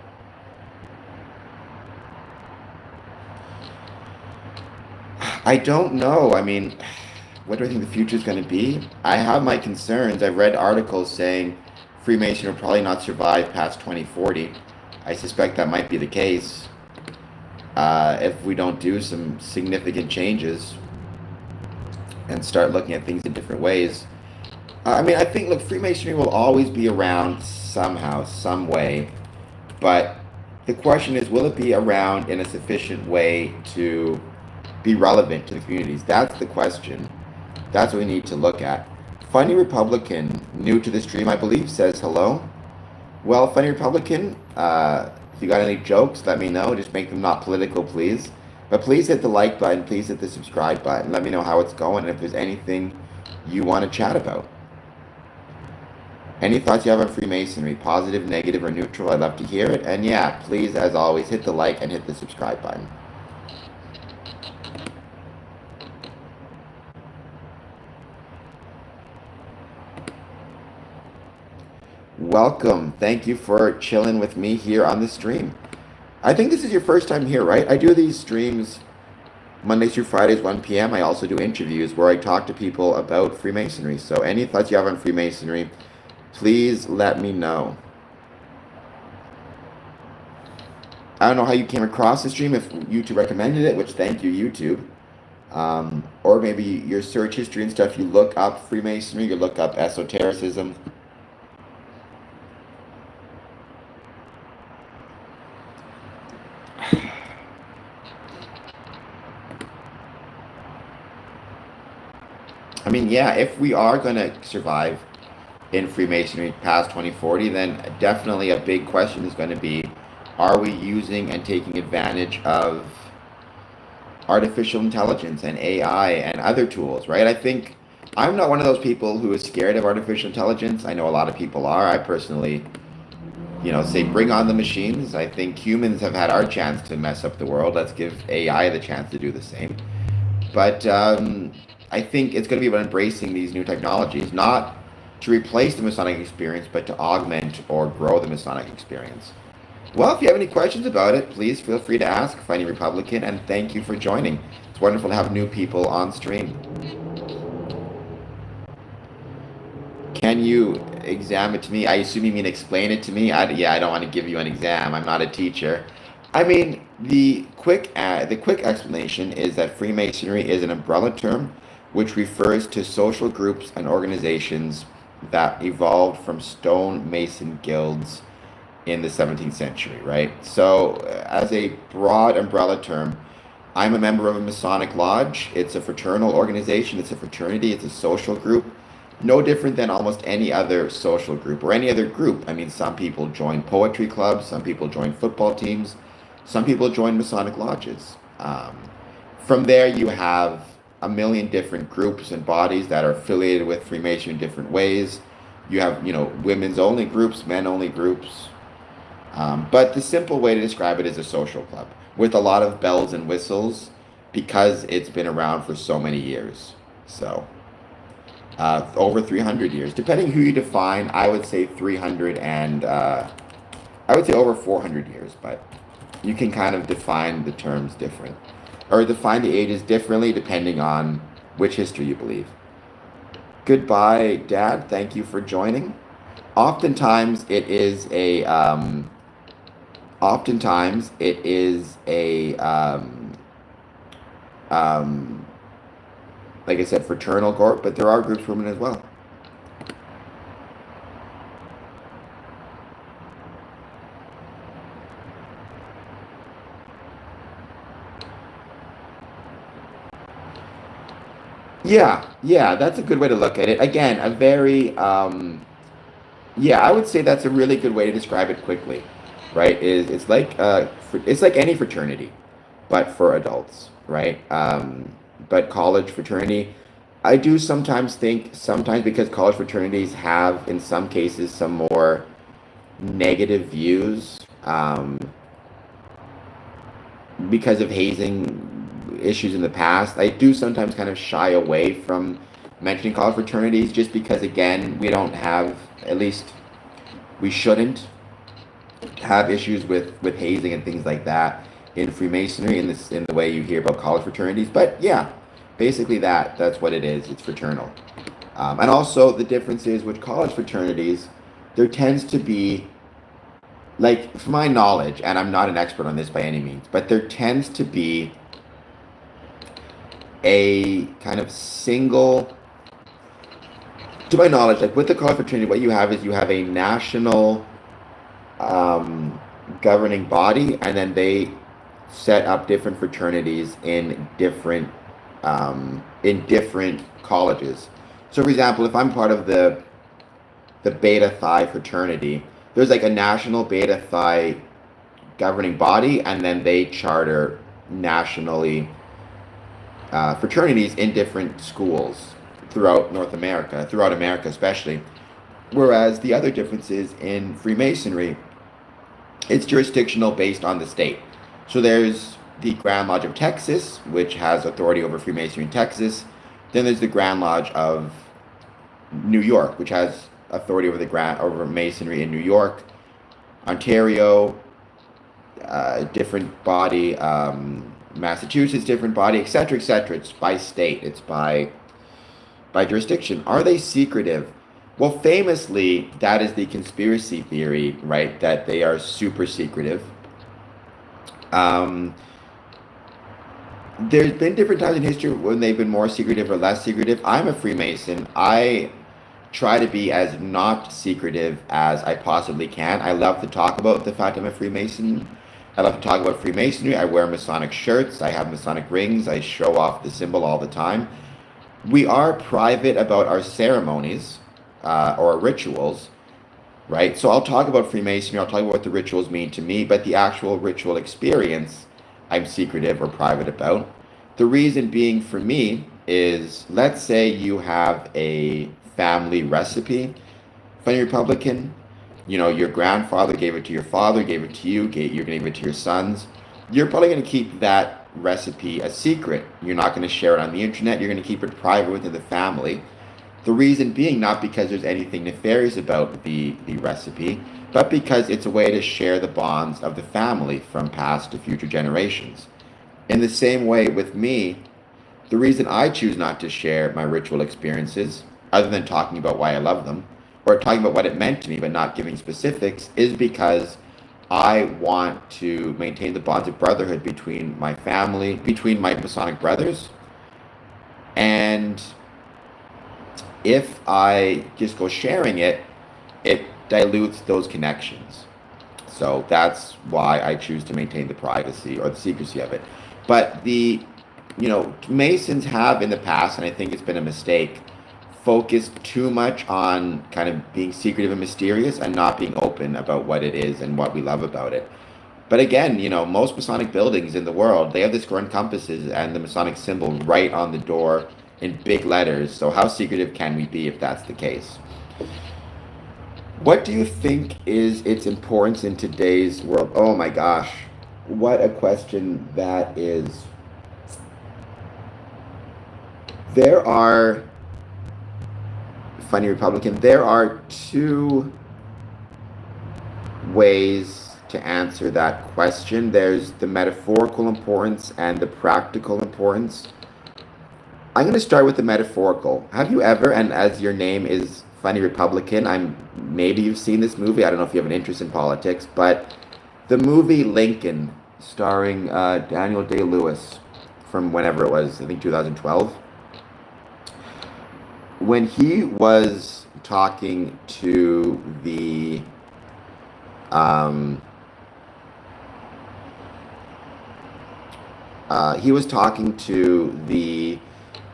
I don't know. I mean, what do I think the future is going to be? I have my concerns. I've read articles saying Freemasonry will probably not survive past 2040. I suspect that might be the case if we don't do some significant changes and start looking at things in different ways. I mean, I think, look, Freemasonry will always be around somehow, some way, but the question is, will it be around in a sufficient way to be relevant to the communities? That's the question. That's what we need to look at. Funny Republican, new to the stream, I believe, says hello. Well, Funny Republican, If you got any jokes, let me know. Just make them not political, please. But please hit the like button. Please hit the subscribe button. Let me know how it's going and if there's anything you want to chat about. Any thoughts you have on Freemasonry, positive, negative, or neutral? I'd love to hear it. And yeah, please, as always, hit the like and hit the subscribe button. Welcome. Thank you for chilling with me here on the stream. I think this is your first time here, right? I do these streams Mondays through Fridays, 1 p.m. I also do interviews where I talk to people about Freemasonry. So any thoughts you have on Freemasonry, please let me know. I don't know how you came across the stream, if YouTube recommended it, which thank you, YouTube. Or maybe your search history and stuff, you look up Freemasonry, you look up esotericism. I mean, yeah, if we are going to survive in Freemasonry past 2040, then definitely a big question is going to be, are we using and taking advantage of artificial intelligence and AI and other tools, right? I think I'm not one of those people who is scared of artificial intelligence. I know a lot of people are. I personally, say bring on the machines. I think humans have had our chance to mess up the world. Let's give AI the chance to do the same. But I think it's going to be about embracing these new technologies, not to replace the Masonic experience, but to augment or grow the Masonic experience. Well, if you have any questions about it, please feel free to ask, Funny Republican, and thank you for joining. It's wonderful to have new people on stream. Can you exam it to me? I assume you mean explain it to me. I don't want to give you an exam. I'm not a teacher. I mean, the quick explanation is that Freemasonry is an umbrella term which refers to social groups and organizations that evolved from stonemason guilds in the 17th century, right? So, as a broad umbrella term, I'm a member of a Masonic lodge. It's a fraternal organization, it's a fraternity, it's a social group. No different than almost any other social group or any other group. I mean, some people join poetry clubs, some people join football teams, some people join Masonic lodges. From there, you have a million different groups and bodies that are affiliated with Freemasonry in different ways. You have, women's only groups, men only groups. But the simple way to describe it is a social club with a lot of bells and whistles because it's been around for so many years. So, over 300 years. Depending who you define, I would say 300 and I would say over 400 years, but you can kind of define the terms different. Or define the ages differently depending on which history you believe. Goodbye, Dad. Thank you for joining. Oftentimes it is a like I said, fraternal group, but there are groups for women as well. Yeah, that's a good way to look at it. Again, a very, I would say that's a really good way to describe it quickly, right? It's like any fraternity, but for adults, right? But college fraternity, I do sometimes because college fraternities have, in some cases, some more negative views, because of hazing issues in the past. I do sometimes kind of shy away from mentioning college fraternities just because, again, we don't have, at least we shouldn't have issues with hazing and things like that in Freemasonry in the way you hear about college fraternities. But yeah, basically that's what it is. It's fraternal. And also the difference is with college fraternities, there tends to be, like, from my knowledge, and I'm not an expert on this by any means, but there tends to be a kind of single, to my knowledge, like with the college fraternity, what you have is you have a national governing body, and then they set up different fraternities in different colleges. So, for example, if I'm part of the Beta Phi fraternity, there's like a national Beta Phi governing body, and then they charter nationally fraternities in different schools throughout North America, throughout America especially. Whereas the other difference is in Freemasonry, it's jurisdictional based on the state. So there's the Grand Lodge of Texas, which has authority over Freemasonry in Texas. Then there's the Grand Lodge of New York, which has authority over Masonry in New York, Ontario, different body, Massachusetts, different body, etc., etc. It's by state. It's by jurisdiction. Are they secretive? Well, famously, that is the conspiracy theory, right? That they are super secretive. There's been different times in history when they've been more secretive or less secretive. I'm a Freemason. I try to be as not secretive as I possibly can. I love to talk about the fact I'm a Freemason. I love to talk about Freemasonry. I wear Masonic shirts. I have Masonic rings. I show off the symbol all the time. We are private about our ceremonies or rituals, right? So I'll talk about Freemasonry. I'll talk about what the rituals mean to me, but the actual ritual experience, I'm secretive or private about. The reason being for me is, let's say you have a family recipe, Funny Republican, you know, your grandfather gave it to your father, gave it to you, you're going to give it to your sons. You're probably going to keep that recipe a secret. You're not going to share it on the internet. You're going to keep it private within the family. The reason being not because there's anything nefarious about the recipe, but because it's a way to share the bonds of the family from past to future generations. In the same way with me, the reason I choose not to share my ritual experiences, other than talking about why I love them, or talking about what it meant to me but not giving specifics, is because I want to maintain the bonds of brotherhood between my family, between my Masonic brothers. And if I just go sharing it, it dilutes those connections. So that's why I choose to maintain the privacy or the secrecy of it. But Masons have in the past, and I think it's been a mistake, focused too much on kind of being secretive and mysterious and not being open about what it is and what we love about it. But again, most Masonic buildings in the world, they have the square and compasses and the Masonic symbol right on the door in big letters. So how secretive can we be if that's the case? What do you think is its importance in today's world? Oh my gosh, what a question that is. There are, Funny Republican, there are two ways to answer that question. There's the metaphorical importance and the practical importance. I'm going to start with the metaphorical. Have you ever, and as your name is Funny Republican, maybe you've seen this movie. I don't know if you have an interest in politics, but the movie Lincoln, starring Daniel Day-Lewis, from whenever it was, I think 2012. When he was talking to the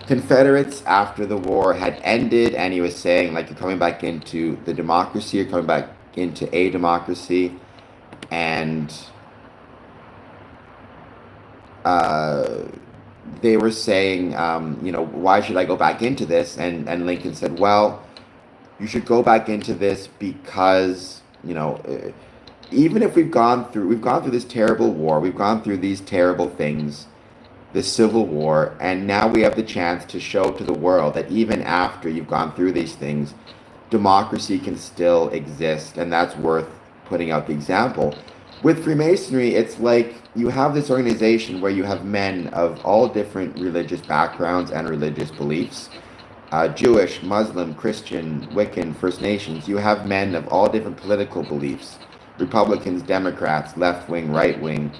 Confederates after the war had ended, and he was saying, like, you're coming back into the democracy, you're coming back into a democracy, and they were saying, why should I go back into this? And Lincoln said, well, you should go back into this because, even if we've gone through this terrible war, we've gone through these terrible things, the Civil War, and now we have the chance to show to the world that even after you've gone through these things, democracy can still exist, and that's worth putting out the example. With Freemasonry, it's like you have this organization where you have men of all different religious backgrounds and religious beliefs, Jewish, Muslim, Christian, Wiccan, First Nations. You have men of all different political beliefs, Republicans, Democrats, left-wing, right-wing,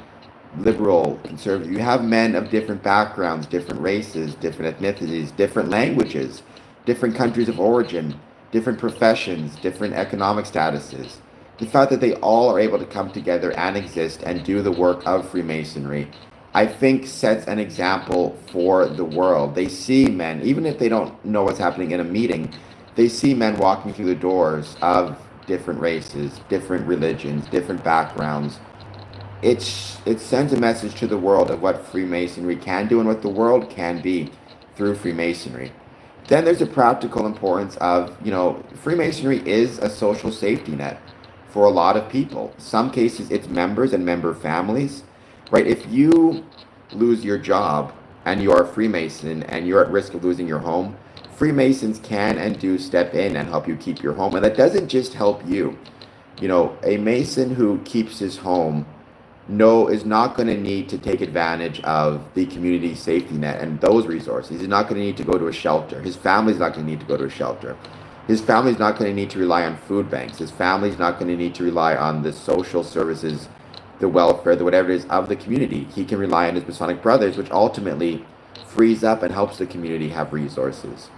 liberal, conservative. You have men of different backgrounds, different races, different ethnicities, different languages, different countries of origin, different professions, different economic statuses. The fact that they all are able to come together and exist and do the work of Freemasonry, I think sets an example for the world. They see men, even if they don't know what's happening in a meeting, they see men walking through the doors of different races, different religions, different backgrounds, it sends a message to the world of what Freemasonry can do and what the world can be through Freemasonry. Then there's a practical importance of, Freemasonry is a social safety net for a lot of people. Some cases it's members and member families, right? If you lose your job and you are a Freemason and you're at risk of losing your home, Freemasons can and do step in and help you keep your home. And that doesn't just help you. A Mason who keeps his home is not going to need to take advantage of the community safety net and those resources. He's not going to need to go to a shelter. His family's not going to need to go to a shelter. His family's not going to need to rely on food banks. His family's not going to need to rely on the social services, the welfare, the whatever it is of the community. He can rely on his Masonic brothers, which ultimately frees up and helps the community have resources.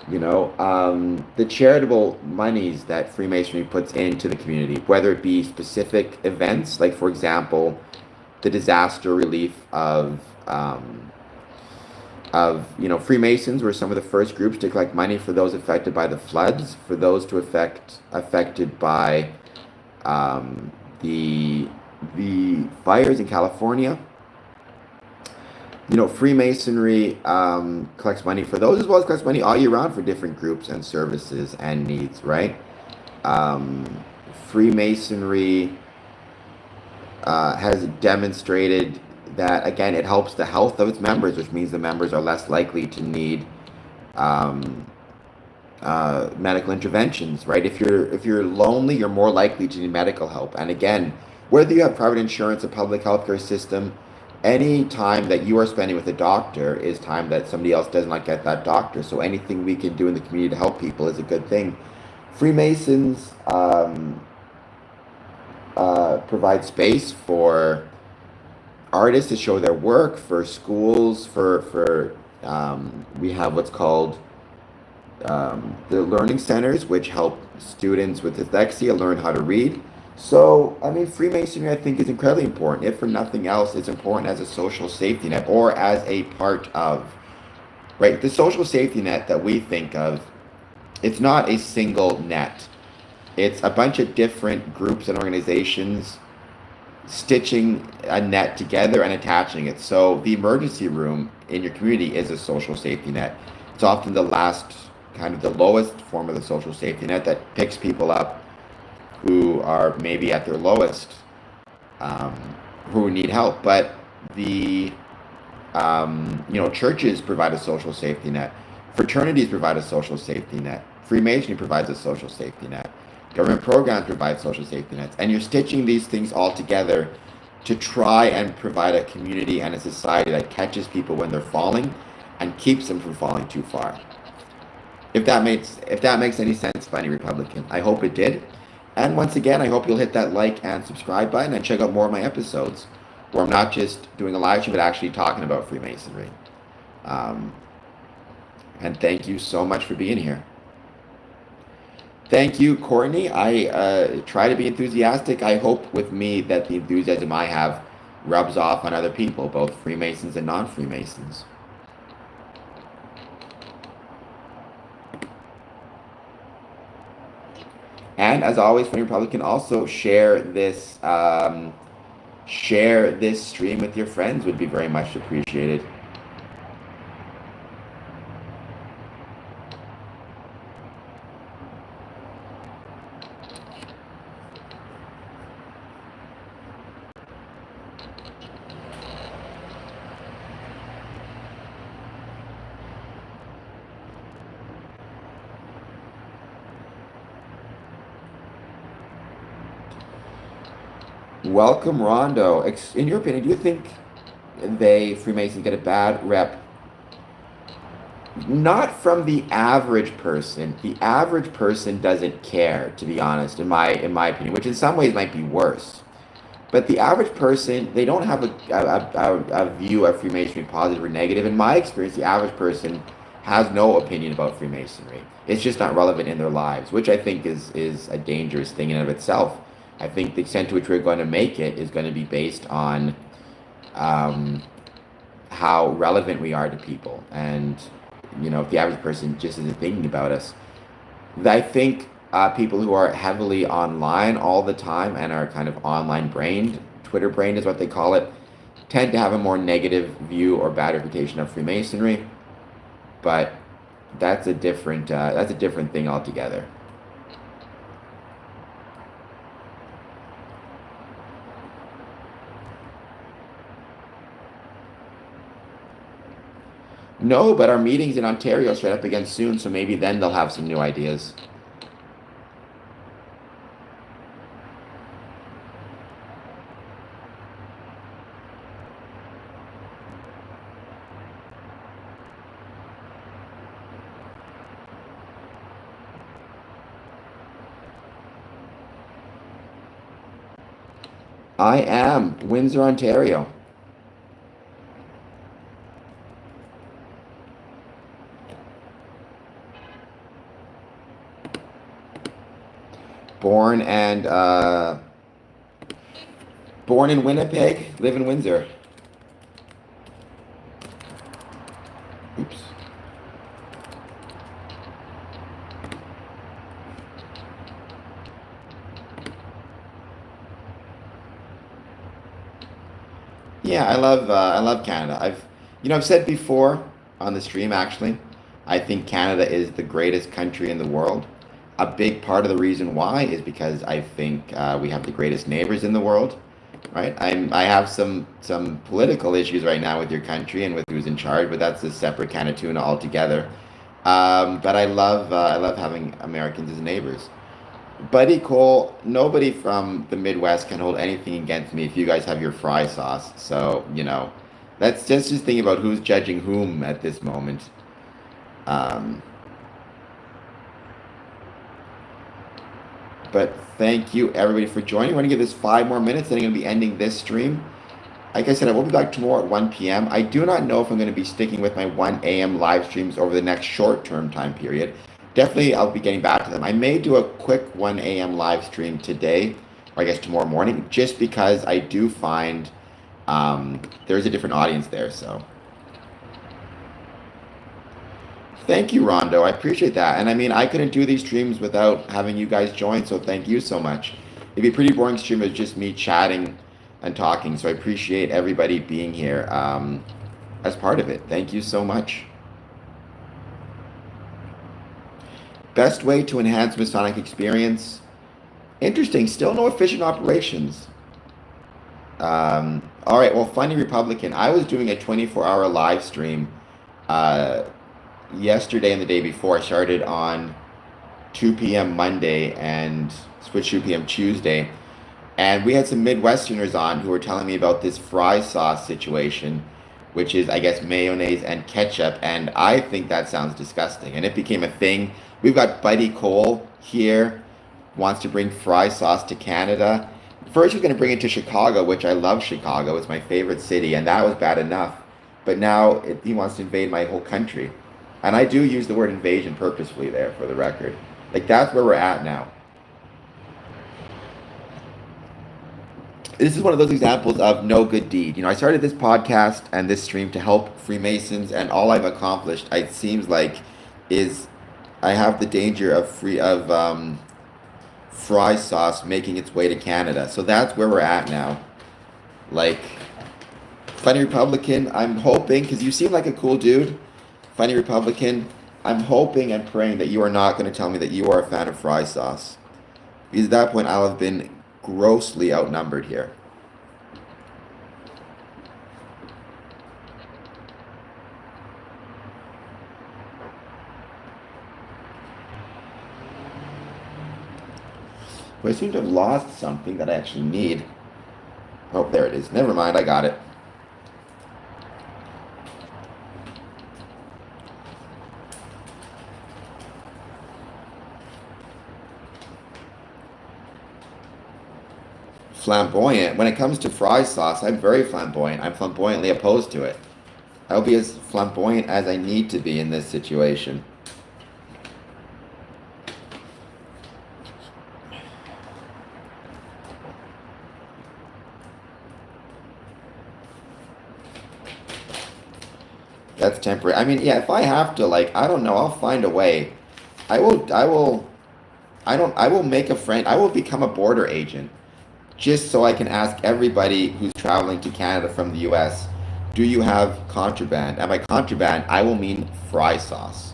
The charitable monies that Freemasonry puts into the community, whether it be specific events, like for example, the disaster relief of Freemasons were some of the first groups to collect money for those affected by the floods, for those affected by the fires in California. Freemasonry collects money for those, as well as collects money all year round for different groups and services and needs, right? Freemasonry has demonstrated that, again, it helps the health of its members, which means the members are less likely to need medical interventions, right? If you're lonely, you're more likely to need medical help. And again, whether you have private insurance, a public healthcare system, any time that you are spending with a doctor is time that somebody else does not get that doctor. So anything we can do in the community to help people is a good thing. Freemasons provide space for artists to show their work, for schools, we have what's called the learning centers, which help students with dyslexia learn how to read. So, Freemasonry, I think, is incredibly important. If for nothing else, it's important as a social safety net or as a part of, right? The social safety net that we think of, it's not a single net. It's a bunch of different groups and organizations stitching a net together and attaching it. So the emergency room in your community is a social safety net. It's often the lowest form of the social safety net that picks people up who are maybe at their lowest, who need help. But the churches provide a social safety net. Fraternities provide a social safety net. Freemasonry provides a social safety net. Government programs provide social safety nets. And you're stitching these things all together to try and provide a community and a society that catches people when they're falling and keeps them from falling too far. If that makes any sense, Funny Republican, I hope it did. And once again, I hope you'll hit that like and subscribe button and check out more of my episodes where I'm not just doing a live stream, but actually talking about Freemasonry. And thank you so much for being here. Thank you, Courtney. I try to be enthusiastic. I hope with me that the enthusiasm I have rubs off on other people, both Freemasons and non-Freemasons. And as always, Funny Republican, also share this stream with your friends would be very much appreciated. Welcome, Rondo. In your opinion, do you think Freemasons, get a bad rep? Not from the average person. The average person doesn't care, to be honest, in my opinion, which in some ways might be worse. But the average person, they don't have a view of Freemasonry, positive or negative. In my experience, the average person has no opinion about Freemasonry. It's just not relevant in their lives, which I think is a dangerous thing in and of itself. I think the extent to which we're going to make it is going to be based on how relevant we are to people. And, if the average person just isn't thinking about us. I think people who are heavily online all the time and are kind of online brained, Twitter brain is what they call it, tend to have a more negative view or bad reputation of Freemasonry. But that's a different thing altogether. No, but our meetings in Ontario straight up again soon, so maybe then they'll have some new ideas. I am Windsor, Ontario. Born and born in Winnipeg, live in Windsor. Oops. Yeah, I love Canada. I've said before on the stream actually, I think Canada is the greatest country in the world. A big part of the reason why is because I think we have the greatest neighbors in the world, right? I have some political issues right now with your country and with who's in charge, but that's a separate can of tuna altogether. But I love having Americans as neighbors. Buddy Cole, nobody from the Midwest can hold anything against me if you guys have your fry sauce. So, let's just think about who's judging whom at this moment. Um, but thank you everybody for joining. We're gonna give this 5 more minutes, then I'm gonna be ending this stream. Like I said, I will be back tomorrow at 1 p.m. I do not know if I'm going to be sticking with my 1 a.m. live streams over the next short-term time period. Definitely, I'll be getting back to them. I may do a quick 1 a.m. live stream today, or I guess tomorrow morning, just because I do find there's a different audience there. So, thank you, Rondo. I appreciate that. And I mean, I couldn't do these streams without having you guys join, so thank you so much. It'd be a pretty boring stream with just me chatting and talking, so I appreciate everybody being here as part of it. Thank you so much. Best way to enhance Masonic experience. Interesting, still no efficient operations. All right, well, Funny Republican, I was doing a 24-hour live stream yesterday and the day before. I started on 2 p.m. Monday and switched 2 p.m. Tuesday. And we had some Midwesterners on who were telling me about this fry sauce situation, which is, I guess, mayonnaise and ketchup. And I think that sounds disgusting. And it became a thing. We've got Buddy Cole here, wants to bring fry sauce to Canada. First, he's going to bring it to Chicago, which I love Chicago. It's my favorite city. And that was bad enough. But now he wants to invade my whole country. And I do use the word invasion purposefully there, for the record. Like, that's where we're at now. This is one of those examples of no good deed. I started this podcast and this stream to help Freemasons, and all I've accomplished, it seems like, is I have the danger of fry sauce making its way to Canada. So that's where we're at now. Like, Funny Republican, I'm hoping, because you seem like a cool dude, Funny Republican, I'm hoping and praying that you are not going to tell me that you are a fan of fry sauce. Because at that point, I'll have been grossly outnumbered here. But I seem to have lost something that I actually need. Oh, there it is. Never mind, I got it. Flamboyant. When it comes to fry sauce, I'm very flamboyant. I'm flamboyantly opposed to it. I'll be as flamboyant as I need to be in this situation. That's temporary. I mean, yeah, if I have to, like, I don't know, I'll find a way. I will make a friend. I will become a border agent. just so I can ask everybody who's traveling to Canada from the US, do you have contraband? And by contraband, I will mean fry sauce.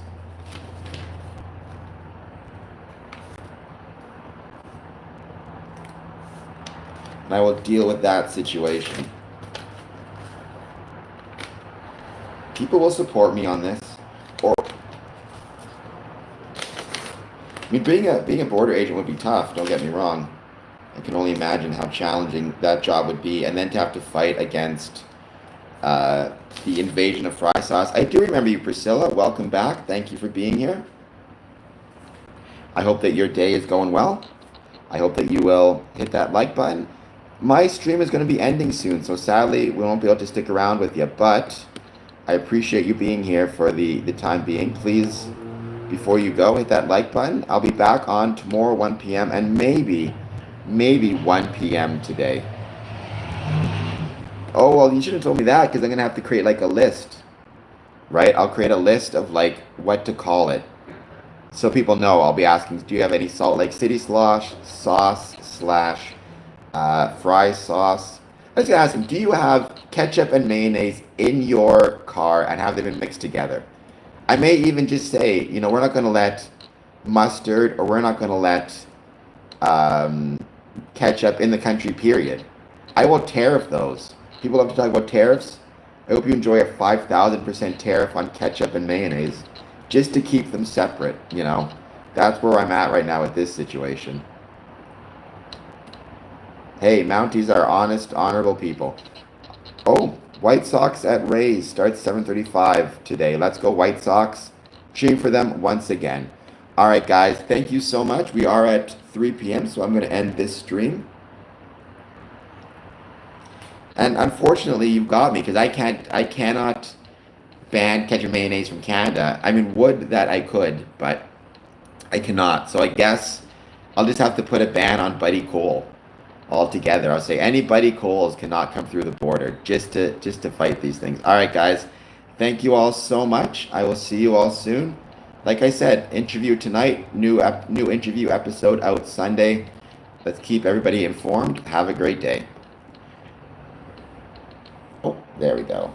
And I will deal with that situation. People will support me on this. Or, I mean, being a border agent would be tough, don't get me wrong. I can only imagine how challenging that job would be, and then to have to fight against the invasion of fry sauce. I do remember you, Priscilla. Welcome back. Thank you for being here. I hope that your day is going well. I hope that you will hit that like button. My stream is going to be ending soon, so sadly we won't be able to stick around with you, but I appreciate you being here for the time being. Please, before you go, hit that like button. I'll be back on tomorrow, 1 p.m., and maybe 1 p.m. today. Oh, well, you should have told me that, because I'm going to have to create like a list, right? I'll create a list of like what to call it. So people know. I'll be asking, do you have any Salt Lake City sauce slash fry sauce? I was going to ask them, do you have ketchup and mayonnaise in your car and have them been mixed together? I may even just say, you know, we're not going to let mustard, or we're not going to let ketchup in the country, period. I will tariff those. People love to talk about tariffs. I hope you enjoy a 5,000% tariff on ketchup and mayonnaise, just to keep them separate, you know. That's where I'm at right now with this situation. Hey, Mounties are honest, honorable people. Oh, White Sox at Rays starts 7:35 today. Let's go White Sox. Cheering for them once again. All right, guys, thank you so much. We are at 3 p.m., so I'm going to end this stream. And unfortunately, you've got me, because I cannot ban ketchup mayonnaise from Canada. I mean, would that I could, but I cannot. So I guess I'll just have to put a ban on Buddy Cole altogether. I'll say any Buddy Coles cannot come through the border, just to fight these things. All right, guys, thank you all so much. I will see you all soon. Like I said, interview tonight, new interview episode out Sunday. Let's keep everybody informed. Have a great day. Oh, there we go.